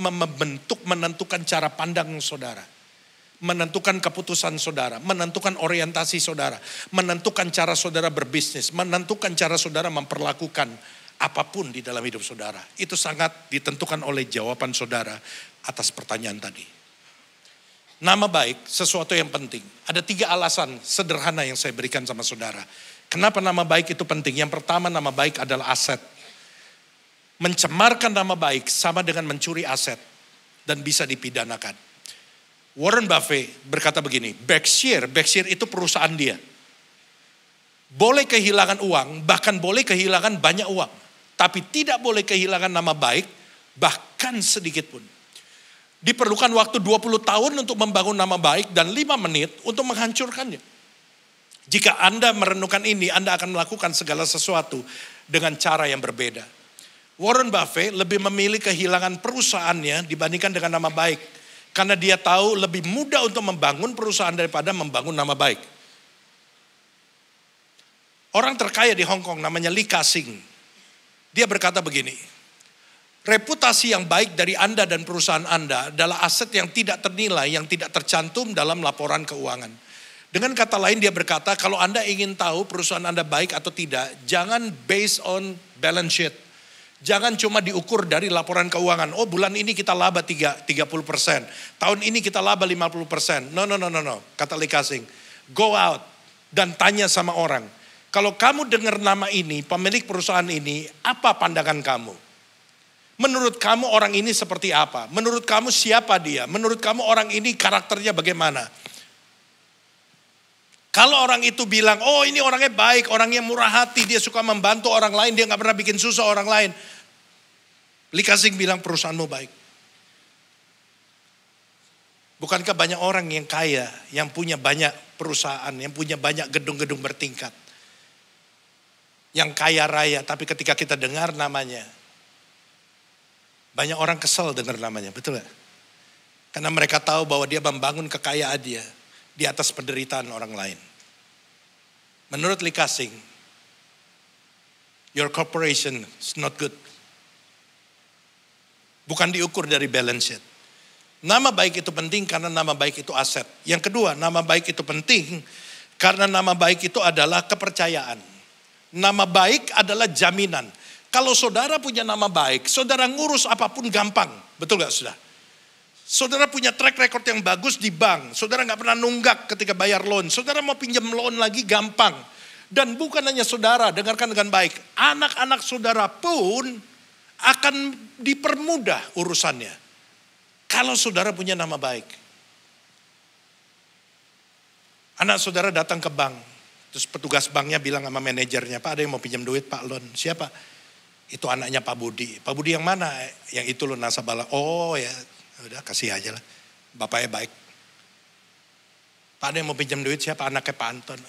membentuk, menentukan cara pandang saudara. Menentukan keputusan saudara, menentukan orientasi saudara, menentukan cara saudara berbisnis, menentukan cara saudara memperlakukan apapun di dalam hidup saudara. Itu sangat ditentukan oleh jawaban saudara atas pertanyaan tadi. Nama baik sesuatu yang penting. Ada 3 alasan sederhana yang saya berikan sama saudara. Kenapa nama baik itu penting? Yang pertama, nama baik adalah aset. Mencemarkan nama baik sama dengan mencuri aset dan bisa dipidanakan. Warren Buffett berkata begini, Berkshire itu perusahaan dia. Boleh kehilangan uang, bahkan boleh kehilangan banyak uang. Tapi tidak boleh kehilangan nama baik, bahkan sedikit pun. Diperlukan waktu 20 tahun untuk membangun nama baik dan 5 menit untuk menghancurkannya. Jika Anda merenungkan ini, Anda akan melakukan segala sesuatu dengan cara yang berbeda. Warren Buffett lebih memilih kehilangan perusahaannya dibandingkan dengan nama baik. Karena dia tahu lebih mudah untuk membangun perusahaan daripada membangun nama baik. Orang terkaya di Hong Kong namanya Lee Ka-sing. Dia berkata begini, reputasi yang baik dari Anda dan perusahaan Anda adalah aset yang tidak ternilai, yang tidak tercantum dalam laporan keuangan. Dengan kata lain dia berkata, kalau Anda ingin tahu perusahaan Anda baik atau tidak, jangan based on balance sheet. Jangan cuma diukur dari laporan keuangan. Oh bulan ini kita laba 30%. Tahun ini kita laba 50%. No. Kata Lee Ka-sing, go out dan tanya sama orang. Kalau kamu dengar nama ini, pemilik perusahaan ini, apa pandangan kamu? Menurut kamu orang ini seperti apa? Menurut kamu siapa dia? Menurut kamu orang ini karakternya bagaimana? Kalau orang itu bilang, oh ini orangnya baik, orangnya murah hati, dia suka membantu orang lain, dia gak pernah bikin susah orang lain. Lee Ka-sing bilang perusahaanmu baik. Bukankah banyak orang yang kaya, yang punya banyak perusahaan, yang punya banyak gedung-gedung bertingkat. Yang kaya raya, tapi ketika kita dengar namanya, banyak orang kesel dengar namanya, betul gak? Karena mereka tahu bahwa dia membangun kekayaan dia di atas penderitaan orang lain. Menurut Lee Ka-sing, your corporation is not good. Bukan diukur dari balance sheet. Nama baik itu penting karena nama baik itu aset. Yang kedua, nama baik itu penting karena nama baik itu adalah kepercayaan. Nama baik adalah jaminan. Kalau saudara punya nama baik, saudara ngurus apapun gampang. Betul gak saudara? Saudara punya track record yang bagus di bank. Saudara gak pernah nunggak ketika bayar loan. Saudara mau pinjam loan lagi gampang. Dan bukan hanya saudara, dengarkan dengan baik. Anak-anak saudara pun akan dipermudah urusannya. Kalau saudara punya nama baik. Anak saudara datang ke bank. Terus petugas banknya bilang sama manajernya, Pak ada yang mau pinjam duit Pak loan. Siapa? Itu anaknya Pak Budi. Pak Budi yang mana? Yang itu loh nasabah. Oh ya, udah kasih aja lah. Bapaknya baik. Pak ada yang mau pinjam duit siapa? Anaknya Pak Anton.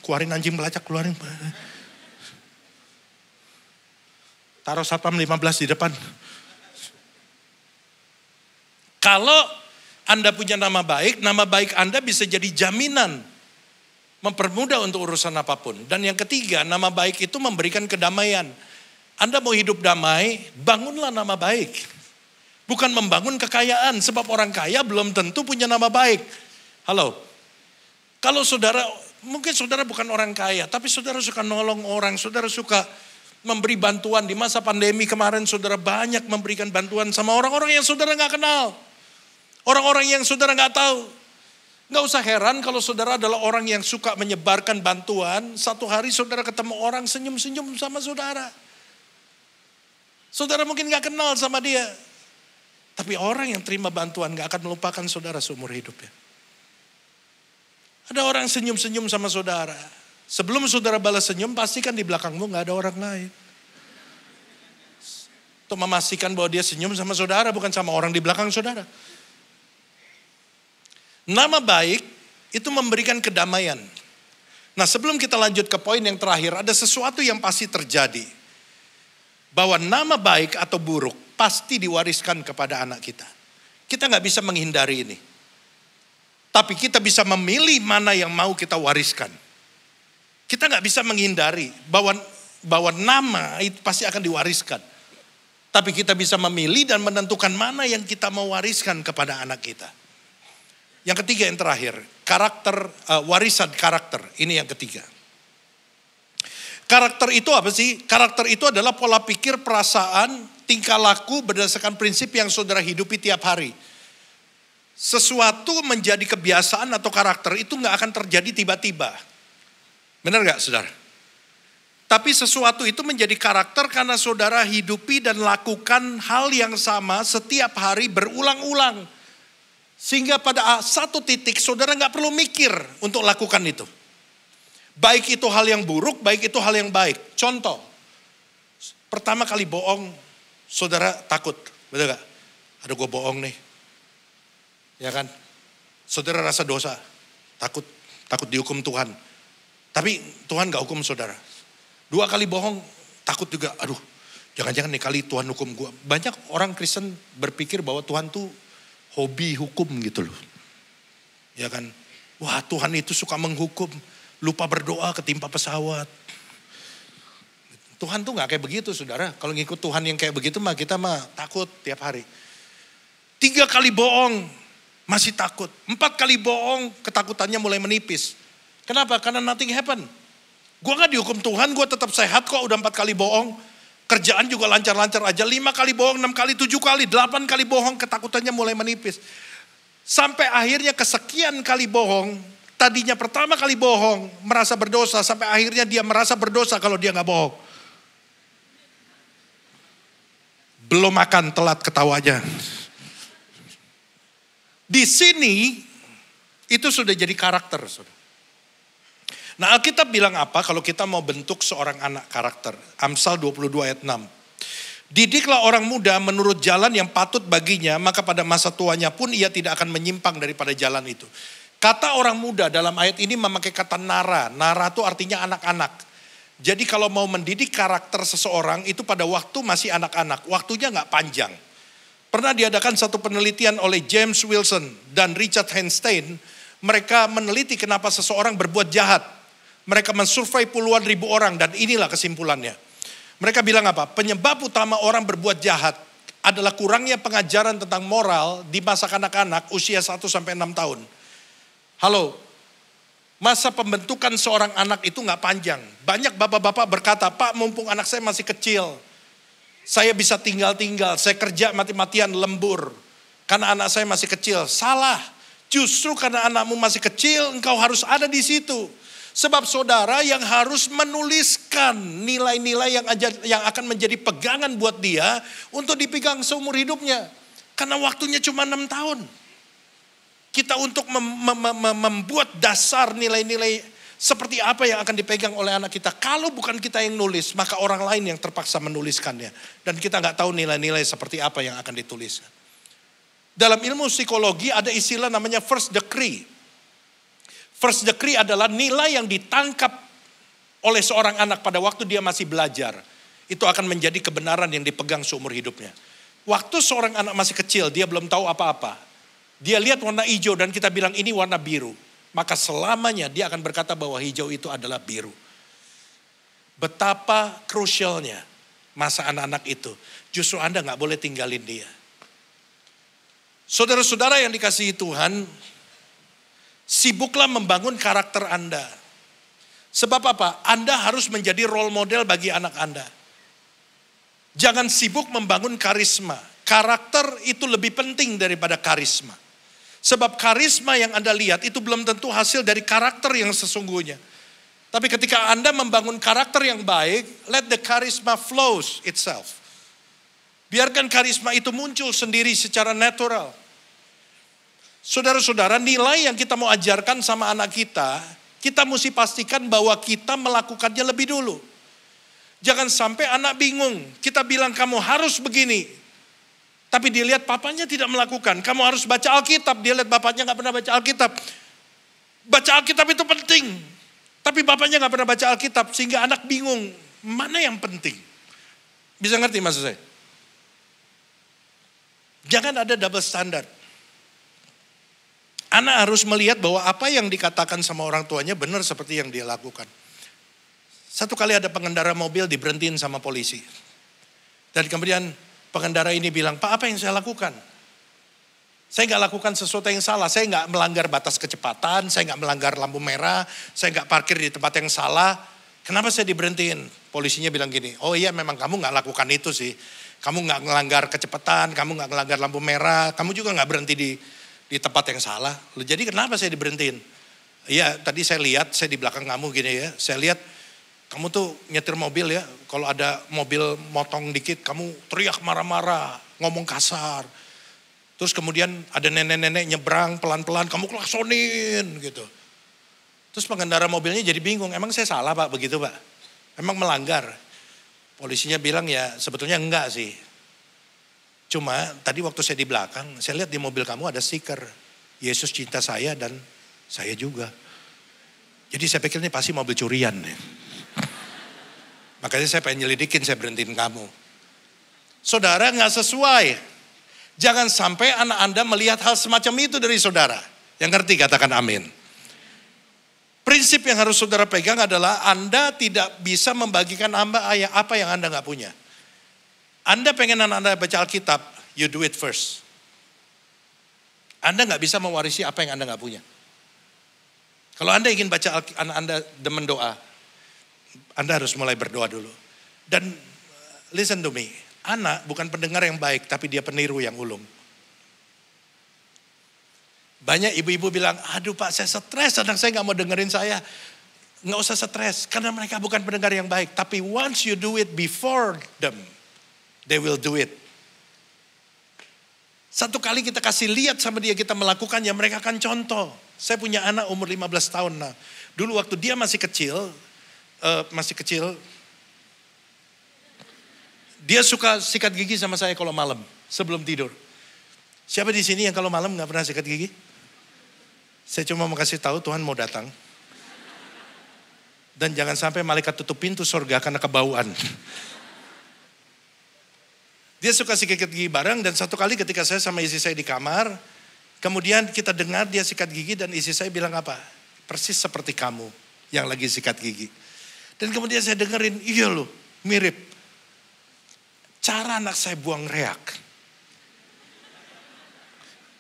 Keluarin anjing belacak, keluarin. Taruh satpam 15 di depan. Kalau Anda punya nama baik Anda bisa jadi jaminan. Mempermudah untuk urusan apapun. Dan yang ketiga, nama baik itu memberikan kedamaian. Anda mau hidup damai, bangunlah nama baik. Bukan membangun kekayaan, sebab orang kaya belum tentu punya nama baik. Halo, kalau saudara, mungkin saudara bukan orang kaya, tapi saudara suka nolong orang, saudara suka memberi bantuan. Di masa pandemi kemarin saudara banyak memberikan bantuan sama orang-orang yang saudara gak kenal. Orang-orang yang saudara gak tahu. Gak usah heran kalau saudara adalah orang yang suka menyebarkan bantuan. Satu hari saudara ketemu orang senyum-senyum sama saudara. Saudara mungkin gak kenal sama dia. Tapi orang yang terima bantuan gak akan melupakan saudara seumur hidupnya. Ada orang senyum-senyum sama saudara. Sebelum saudara balas senyum, pastikan di belakangmu gak ada orang lain. Untuk memastikan bahwa dia senyum sama saudara, bukan sama orang di belakang saudara. Nama baik itu memberikan kedamaian. Nah, sebelum kita lanjut ke poin yang terakhir, ada sesuatu yang pasti terjadi. Bahwa nama baik atau buruk pasti diwariskan kepada anak kita. Kita gak bisa menghindari ini. Tapi kita bisa memilih mana yang mau kita wariskan. Kita gak bisa menghindari bahwa nama itu pasti akan diwariskan. Tapi kita bisa memilih dan menentukan mana yang kita mau wariskan kepada anak kita. Yang ketiga, yang terakhir, warisan karakter. Ini yang ketiga. Karakter itu apa sih? Karakter itu adalah pola pikir, perasaan, tingkah laku berdasarkan prinsip yang saudara hidupi tiap hari. Sesuatu menjadi kebiasaan atau karakter itu gak akan terjadi tiba-tiba. Benar gak saudara? Tapi sesuatu itu menjadi karakter karena saudara hidupi dan lakukan hal yang sama setiap hari berulang-ulang. Sehingga pada satu titik saudara gak perlu mikir untuk lakukan itu. Baik itu hal yang buruk, baik itu hal yang baik. Contoh, pertama kali bohong, saudara takut. Betul gak? Aduh gue bohong nih. Ya kan? Saudara rasa dosa, takut dihukum Tuhan. Tapi Tuhan gak hukum saudara. 2 kali bohong, takut juga. Aduh, jangan-jangan nih kali Tuhan hukum gue. Banyak orang Kristen berpikir bahwa Tuhan tuh hobi hukum gitu loh. Ya kan? Wah, Tuhan itu suka menghukum. Lupa berdoa ketimpa pesawat. Tuhan tuh gak kayak begitu saudara. Kalau ngikut Tuhan yang kayak begitu mah kita mah takut tiap hari. 3 kali bohong masih takut. 4 kali bohong ketakutannya mulai menipis. Kenapa? Karena nothing happen. Gue gak dihukum Tuhan, gue tetap sehat kok udah 4 kali bohong. Kerjaan juga lancar-lancar aja. 5 kali bohong, 6 kali, 7 kali, 8 kali bohong, ketakutannya mulai menipis. Sampai akhirnya kesekian kali bohong, tadinya pertama kali bohong, merasa berdosa. Sampai akhirnya dia merasa berdosa kalau dia gak bohong. Belum makan, telat ketawanya. Di sini, itu sudah jadi karakter. Nah, Alkitab bilang apa kalau kita mau bentuk seorang anak karakter? Amsal 22 ayat 6. Didiklah orang muda menurut jalan yang patut baginya, maka pada masa tuanya pun ia tidak akan menyimpang daripada jalan itu. Kata orang muda dalam ayat ini memakai kata nara. Nara itu artinya anak-anak. Jadi kalau mau mendidik karakter seseorang itu pada waktu masih anak-anak. Waktunya gak panjang. Pernah diadakan satu penelitian oleh James Wilson dan Richard Heinstein. Mereka meneliti kenapa seseorang berbuat jahat. Mereka mensurvei puluhan ribu orang dan inilah kesimpulannya. Mereka bilang apa? Penyebab utama orang berbuat jahat adalah kurangnya pengajaran tentang moral di masa kanak-kanak usia 1-6 tahun. Halo, masa pembentukan seorang anak itu gak panjang. Banyak bapak-bapak berkata, Pak mumpung anak saya masih kecil, saya bisa tinggal-tinggal, saya kerja mati-matian lembur. Karena anak saya masih kecil. Salah, justru karena anakmu masih kecil, engkau harus ada di situ. Sebab saudara yang harus menuliskan nilai-nilai yang akan menjadi pegangan buat dia untuk dipegang seumur hidupnya. Karena waktunya cuma 6 tahun. Kita untuk membuat dasar nilai-nilai Seperti apa yang akan dipegang oleh anak kita. Kalau bukan kita yang nulis, maka orang lain yang terpaksa menuliskannya. Dan kita nggak tahu nilai-nilai seperti apa yang akan dituliskan. Dalam ilmu psikologi ada istilah namanya first degree. First degree adalah nilai yang ditangkap oleh seorang anak pada waktu dia masih belajar. Itu akan menjadi kebenaran yang dipegang seumur hidupnya. Waktu seorang anak masih kecil, dia belum tahu apa-apa. Dia lihat warna hijau dan kita bilang ini warna biru. Maka selamanya dia akan berkata bahwa hijau itu adalah biru. Betapa krusialnya masa anak-anak itu. Justru Anda gak boleh tinggalin dia. Saudara-saudara yang dikasihi Tuhan, sibuklah membangun karakter Anda. Sebab apa? Anda harus menjadi role model bagi anak Anda. Jangan sibuk membangun karisma. Karakter itu lebih penting daripada karisma. Sebab karisma yang Anda lihat itu belum tentu hasil dari karakter yang sesungguhnya. Tapi ketika Anda membangun karakter yang baik, let the charisma flows itself. Biarkan karisma itu muncul sendiri secara natural. Saudara-saudara, nilai yang kita mau ajarkan sama anak kita mesti pastikan bahwa kita melakukannya lebih dulu. Jangan sampai anak bingung, kita bilang kamu harus begini. Tapi dia lihat papanya tidak melakukan. Kamu harus baca Alkitab. Dia lihat bapaknya gak pernah baca Alkitab. Baca Alkitab itu penting. Tapi bapaknya gak pernah baca Alkitab. Sehingga anak bingung. Mana yang penting? Bisa ngerti maksud saya? Jangan ada double standard. Anak harus melihat bahwa apa yang dikatakan sama orang tuanya benar seperti yang dia lakukan. Satu kali ada pengendara mobil diberhentiin sama polisi. Dan kemudian pengendara ini bilang, Pak apa yang saya lakukan? Saya nggak lakukan sesuatu yang salah. Saya nggak melanggar batas kecepatan. Saya nggak melanggar lampu merah. Saya nggak parkir di tempat yang salah. Kenapa saya diberhentiin? Polisinya bilang gini, oh iya memang kamu nggak lakukan itu sih. Kamu nggak melanggar kecepatan. Kamu nggak melanggar lampu merah. Kamu juga nggak berhenti di tempat yang salah. Jadi kenapa saya diberhentiin? Iya tadi saya lihat, saya di belakang kamu gini ya. Saya lihat kamu tuh nyetir mobil ya, kalau ada mobil motong dikit, kamu teriak marah-marah, ngomong kasar. Terus kemudian ada nenek-nenek nyebrang pelan-pelan, kamu klaksonin gitu. Terus pengendara mobilnya jadi bingung, emang saya salah Pak begitu Pak? Emang melanggar? Polisinya bilang ya sebetulnya enggak sih. Cuma tadi waktu saya di belakang, saya lihat di mobil kamu ada stiker, Yesus cinta saya dan saya juga. Jadi saya pikir ini pasti mobil curian ya. Makanya saya pengen nyelidikin, saya berhentiin kamu. Saudara gak sesuai. Jangan sampai anak Anda melihat hal semacam itu dari saudara. Yang ngerti katakan amin. Prinsip yang harus saudara pegang adalah Anda tidak bisa membagikan apa yang Anda gak punya. Anda pengen anak Anda baca Alkitab, you do it first. Anda gak bisa mewarisi apa yang Anda gak punya. Kalau Anda ingin baca anak Anda demen doa, Anda harus mulai berdoa dulu. Dan listen to me, anak bukan pendengar yang baik, tapi dia peniru yang ulung. Banyak ibu-ibu bilang, aduh Pak saya stres, anak saya gak mau dengerin saya. Gak usah stres, karena mereka bukan pendengar yang baik. Tapi once you do it before them, they will do it. Satu kali kita kasih lihat sama dia, kita melakukannya, mereka akan contoh. Saya punya anak umur 15 tahun. Nah, dulu waktu dia masih kecil, dia suka sikat gigi sama saya kalau malam sebelum tidur. Siapa di sini yang kalau malam nggak pernah sikat gigi? Saya cuma mau kasih tahu Tuhan mau datang. Dan jangan sampai malaikat tutup pintu surga karena kebauan. Dia suka sikat gigi bareng dan satu kali ketika saya sama istri saya di kamar, kemudian kita dengar dia sikat gigi dan istri saya bilang apa? Persis seperti kamu yang lagi sikat gigi. Dan kemudian saya dengerin, iya loh, mirip. Cara anak saya buang reak.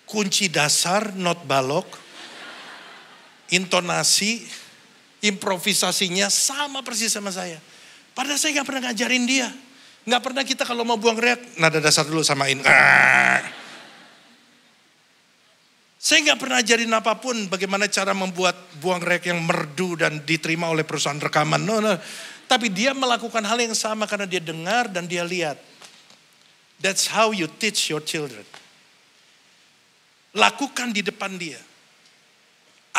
Kunci dasar, not balok. Intonasi, improvisasinya sama persis sama saya. Padahal saya gak pernah ngajarin dia. Gak pernah kita kalau mau buang reak, nada dasar dulu samain. Saya nggak pernah ajarin apapun bagaimana cara membuat buang reak yang merdu dan diterima oleh perusahaan rekaman. No. Tapi dia melakukan hal yang sama karena dia dengar dan dia lihat. That's how you teach your children. Lakukan di depan dia.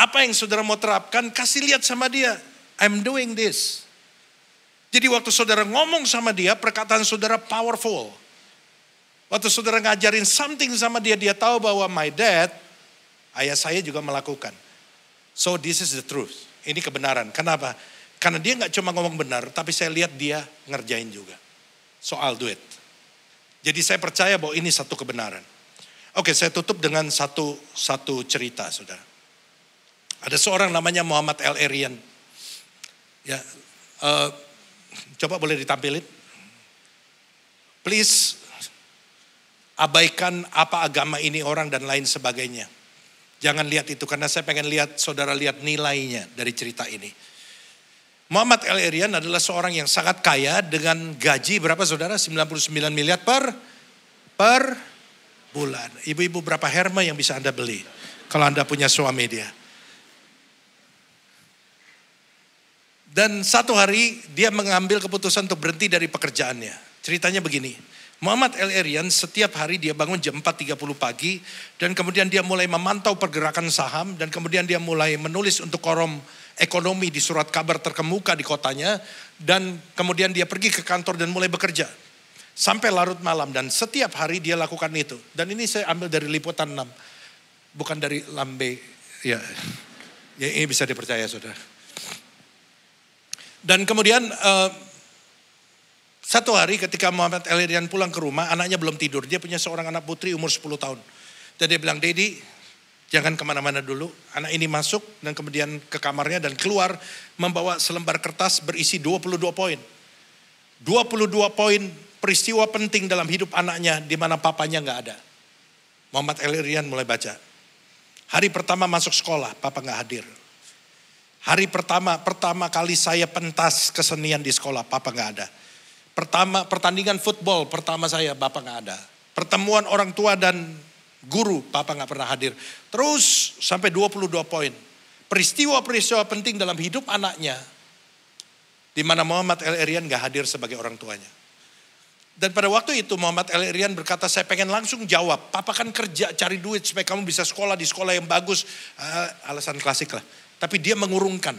Apa yang saudara mau terapkan, kasih lihat sama dia. I'm doing this. Jadi waktu saudara ngomong sama dia, perkataan saudara powerful. Waktu saudara ngajarin something sama dia, dia tahu bahwa my dad, ayah saya juga melakukan. So this is the truth. Ini kebenaran. Kenapa? Karena dia gak cuma ngomong benar, tapi saya lihat dia ngerjain juga. So I'll do it. Jadi saya percaya bahwa ini satu kebenaran. Oke, saya tutup dengan satu cerita, saudara. Ada seorang namanya Muhammad El-Erian. Ya, coba boleh ditampilin. Please, abaikan apa agama ini orang dan lain sebagainya. Jangan lihat itu, karena saya pengen lihat, saudara lihat nilainya dari cerita ini. Muhammad El-Erian adalah seorang yang sangat kaya dengan gaji berapa saudara? 99 miliar per bulan. Ibu-ibu berapa herma yang bisa Anda beli kalau Anda punya suami dia? Dan satu hari dia mengambil keputusan untuk berhenti dari pekerjaannya. Ceritanya begini, Muhammad El-Erian setiap hari dia bangun jam 4.30 pagi. Dan kemudian dia mulai memantau pergerakan saham. Dan kemudian dia mulai menulis untuk korum ekonomi di surat kabar terkemuka di kotanya. Dan kemudian dia pergi ke kantor dan mulai bekerja. Sampai larut malam, dan setiap hari dia lakukan itu. Dan ini saya ambil dari Liputan 6. Bukan dari Lambe. Ya ini bisa dipercaya saudara. Dan kemudian satu hari ketika Muhammad El-Erian pulang ke rumah, anaknya belum tidur. Dia punya seorang anak putri umur 10 tahun. Dan dia bilang, Daddy jangan kemana-mana dulu. Anak ini masuk dan kemudian ke kamarnya dan keluar membawa selembar kertas berisi 22 poin. 22 poin peristiwa penting dalam hidup anaknya di mana papanya gak ada. Muhammad El-Erian mulai baca. Hari pertama masuk sekolah, papa gak hadir. Hari pertama kali saya pentas kesenian di sekolah, papa gak ada. Pertandingan football pertama saya, bapak gak ada. Pertemuan orang tua dan guru, papa gak pernah hadir. Terus sampai 22 poin. Peristiwa-peristiwa penting dalam hidup anaknya, di mana Muhammad El-Erian gak hadir sebagai orang tuanya. Dan pada waktu itu Muhammad El-Erian berkata, saya pengen langsung jawab, papa kan kerja cari duit supaya kamu bisa sekolah di sekolah yang bagus. Alasan klasik lah. Tapi dia mengurungkan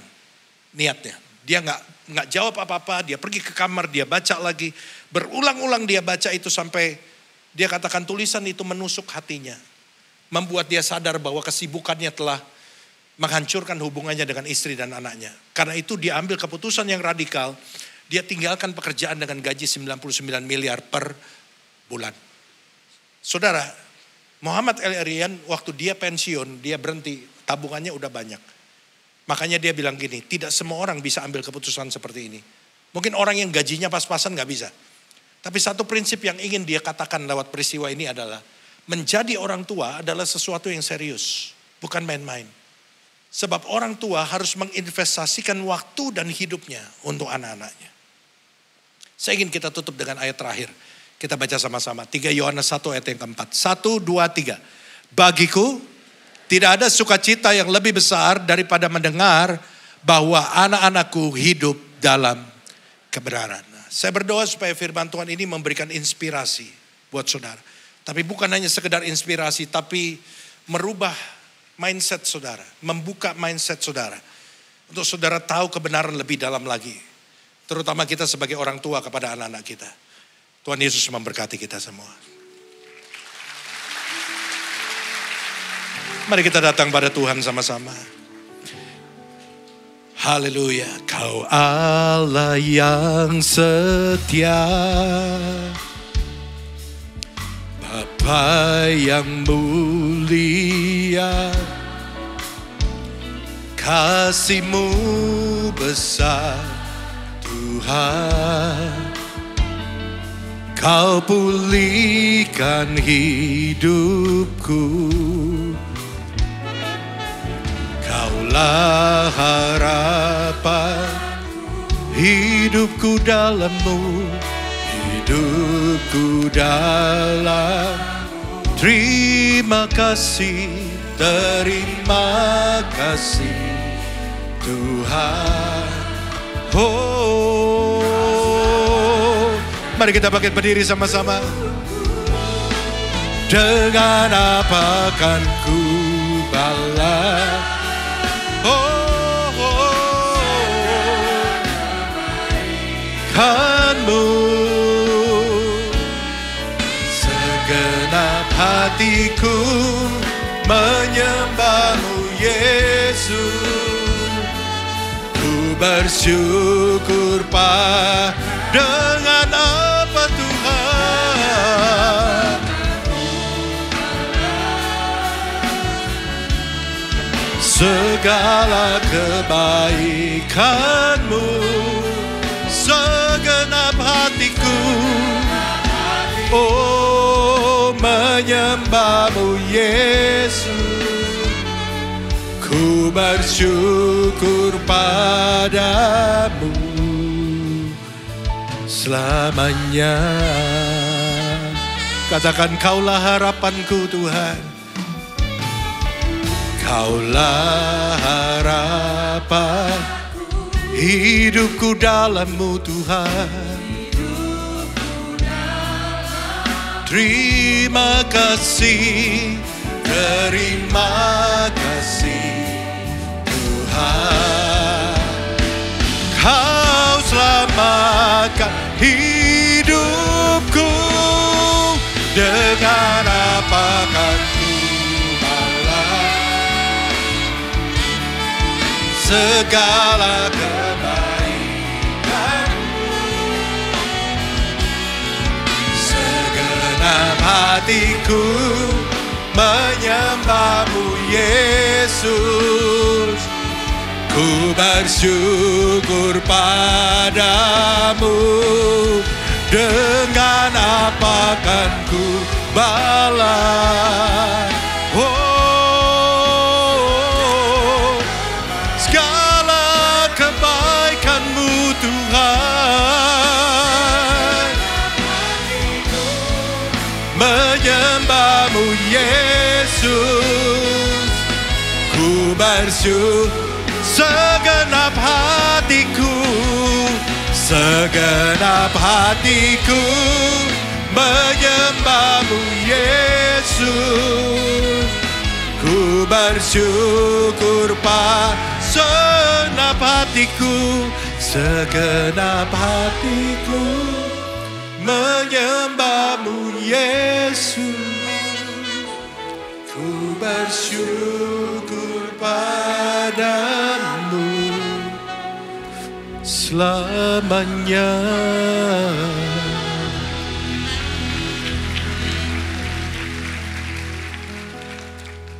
niatnya. Dia nggak jawab apa-apa, dia pergi ke kamar, dia baca lagi. Berulang-ulang dia baca itu sampai dia katakan tulisan itu menusuk hatinya. Membuat dia sadar bahwa kesibukannya telah menghancurkan hubungannya dengan istri dan anaknya. Karena itu dia ambil keputusan yang radikal. Dia tinggalkan pekerjaan dengan gaji 99 miliar per bulan. Saudara, Muhammad El-Erian waktu dia pensiun, dia berhenti, tabungannya udah banyak. Makanya dia bilang gini, tidak semua orang bisa ambil keputusan seperti ini. Mungkin orang yang gajinya pas-pasan gak bisa. Tapi satu prinsip yang ingin dia katakan lewat peristiwa ini adalah, menjadi orang tua adalah sesuatu yang serius, bukan main-main. Sebab orang tua harus menginvestasikan waktu dan hidupnya untuk anak-anaknya. Saya ingin kita tutup dengan ayat terakhir. Kita baca sama-sama, 3 Yohanes 1 ayat yang keempat. 1, 2, 3. Bagiku, tidak ada sukacita yang lebih besar daripada mendengar bahwa anak-anakku hidup dalam kebenaran. Saya berdoa supaya firman Tuhan ini memberikan inspirasi buat saudara. Tapi bukan hanya sekedar inspirasi, tapi merubah mindset saudara. Membuka mindset saudara. Untuk saudara tahu kebenaran lebih dalam lagi. Terutama kita sebagai orang tua kepada anak-anak kita. Tuhan Yesus memberkati kita semua. Mari kita datang pada Tuhan sama-sama. Haleluya. Kau Allah yang setia, Bapa yang mulia, kasih-Mu besar Tuhan. Kau pulihkan hidupku, Kaulah harapan hidupku dalam-Mu, hidupku dalam. Terima kasih Tuhan. Oh, mari kita bangkit berdiri sama-sama. Dengan apa kan ku balas Kanmu segenap hatiku menyembahmu Yesus. Ku bersyukur dengan apa Tuhan, segala kebaikanmu, segenap hatiku, oh menyembahmu Yesus. Ku bersyukur padamu selamanya. Katakan, Kaulah harapanku Tuhan, Kaulah harapan hidupku dalam-Mu Tuhan. Terima kasih, terima kasih Tuhan. Kau selamatkan hidupku, dengan apa kan ku balas segala kebaikanmu. Segenap hatiku menyembahmu Yesus. Ku bersyukur padamu, dengan apa kan ku balas segala kebaikanmu Tuhan. Menyembahmu Yesus. Ku bersyukur segenap hatiku, segenap hatiku menyembahmu Yesus. Ku bersyukur segenap hatiku, segenap hatiku menyembahmu Yesus. Ku bersyukur padamu selamanya.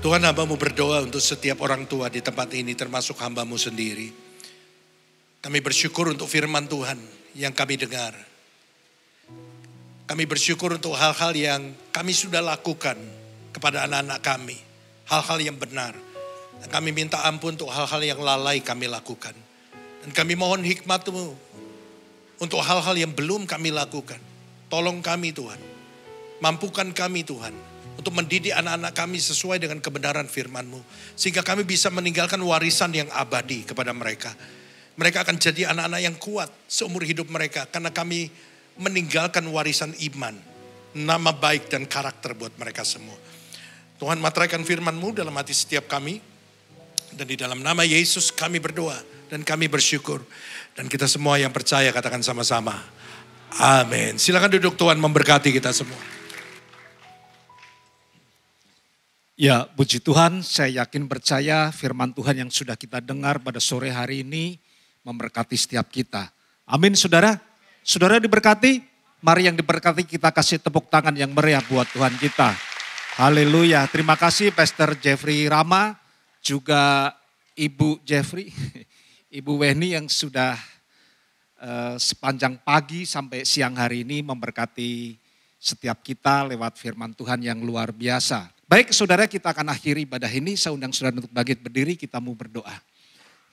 Tuhan, hamba-Mu berdoa untuk setiap orang tua di tempat ini, termasuk hamba-Mu sendiri. Kami bersyukur untuk firman Tuhan yang kami dengar. Kami bersyukur untuk hal-hal yang kami sudah lakukan kepada anak-anak kami. Hal-hal yang benar. Dan kami minta ampun untuk hal-hal yang lalai kami lakukan. Dan kami mohon hikmat-Mu untuk hal-hal yang belum kami lakukan. Tolong kami Tuhan. Mampukan kami Tuhan untuk mendidik anak-anak kami sesuai dengan kebenaran firman-Mu. Sehingga kami bisa meninggalkan warisan yang abadi kepada mereka. Mereka akan jadi anak-anak yang kuat seumur hidup mereka. Karena kami meninggalkan warisan iman, nama baik dan karakter buat mereka semua. Tuhan, materaikan firman-Mu dalam hati setiap kami. Dan di dalam nama Yesus kami berdoa dan kami bersyukur. Dan kita semua yang percaya katakan sama-sama, amin. Silakan duduk, Tuhan memberkati kita semua. Ya, puji Tuhan, saya yakin percaya firman Tuhan yang sudah kita dengar pada sore hari ini memberkati setiap kita. Amin, saudara. Saudara diberkati, mari yang diberkati kita kasih tepuk tangan yang meriah buat Tuhan kita. Haleluya, terima kasih Pastor Jeffrey Rama, juga Ibu Jeffrey, Ibu Weni yang sudah sepanjang pagi sampai siang hari ini memberkati setiap kita lewat firman Tuhan yang luar biasa. Baik saudara, kita akan akhiri ibadah ini. Saya undang saudara untuk bangkit berdiri, kita mau berdoa.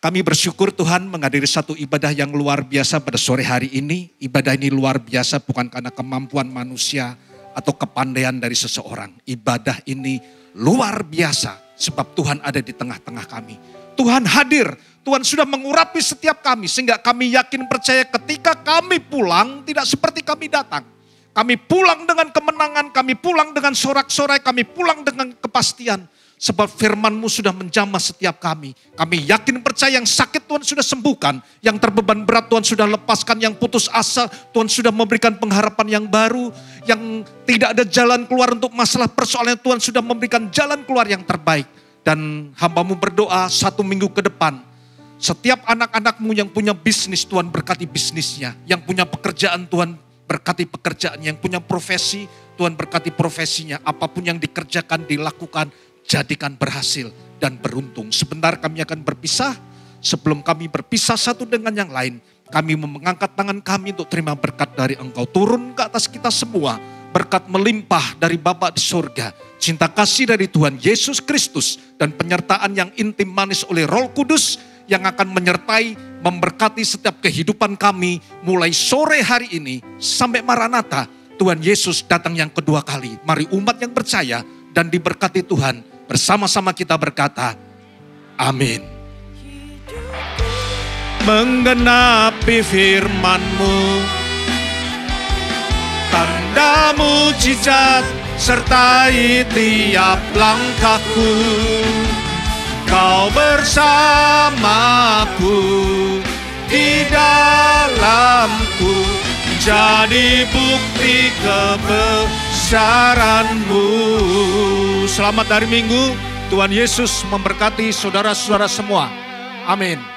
Kami bersyukur Tuhan menghadiri satu ibadah yang luar biasa pada sore hari ini. Ibadah ini luar biasa bukan karena kemampuan manusia atau kepandaian dari seseorang. Ibadah ini luar biasa sebab Tuhan ada di tengah-tengah kami. Tuhan hadir, Tuhan sudah mengurapi setiap kami sehingga kami yakin percaya ketika kami pulang tidak seperti kami datang. Kami pulang dengan kemenangan, kami pulang dengan sorak-sorai, kami pulang dengan kepastian. Sebab firman-Mu sudah menjamah setiap kami. Kami yakin percaya yang sakit Tuhan sudah sembuhkan. Yang terbeban berat Tuhan sudah lepaskan. Yang putus asa Tuhan sudah memberikan pengharapan yang baru. Yang tidak ada jalan keluar untuk masalah persoalan Tuhan sudah memberikan jalan keluar yang terbaik. Dan hamba-Mu berdoa 1 minggu ke depan. Setiap anak-anak-Mu yang punya bisnis Tuhan berkati bisnisnya. Yang punya pekerjaan Tuhan berkati pekerjaannya. Yang punya profesi Tuhan berkati profesinya. Apapun yang dikerjakan, dilakukan, jadikan berhasil dan beruntung. Sebentar kami akan berpisah. Sebelum kami berpisah satu dengan yang lain, kami mengangkat tangan kami untuk terima berkat dari Engkau. Turun ke atas kita semua. Berkat melimpah dari Bapa di surga. Cinta kasih dari Tuhan Yesus Kristus. Dan penyertaan yang intim manis oleh Roh Kudus. Yang akan menyertai, memberkati setiap kehidupan kami. Mulai sore hari ini sampai Maranatha. Tuhan Yesus datang yang kedua kali. Mari umat yang percaya dan diberkati Tuhan. Bersama-sama kita berkata, amin. Menggenapi firman-Mu, tanda mujizat sertai tiap langkahku. Kau bersamaku, di dalamku, jadi bukti kebesaran-Mu. Selamat hari Minggu, Tuhan Yesus memberkati saudara-saudara semua. Amin.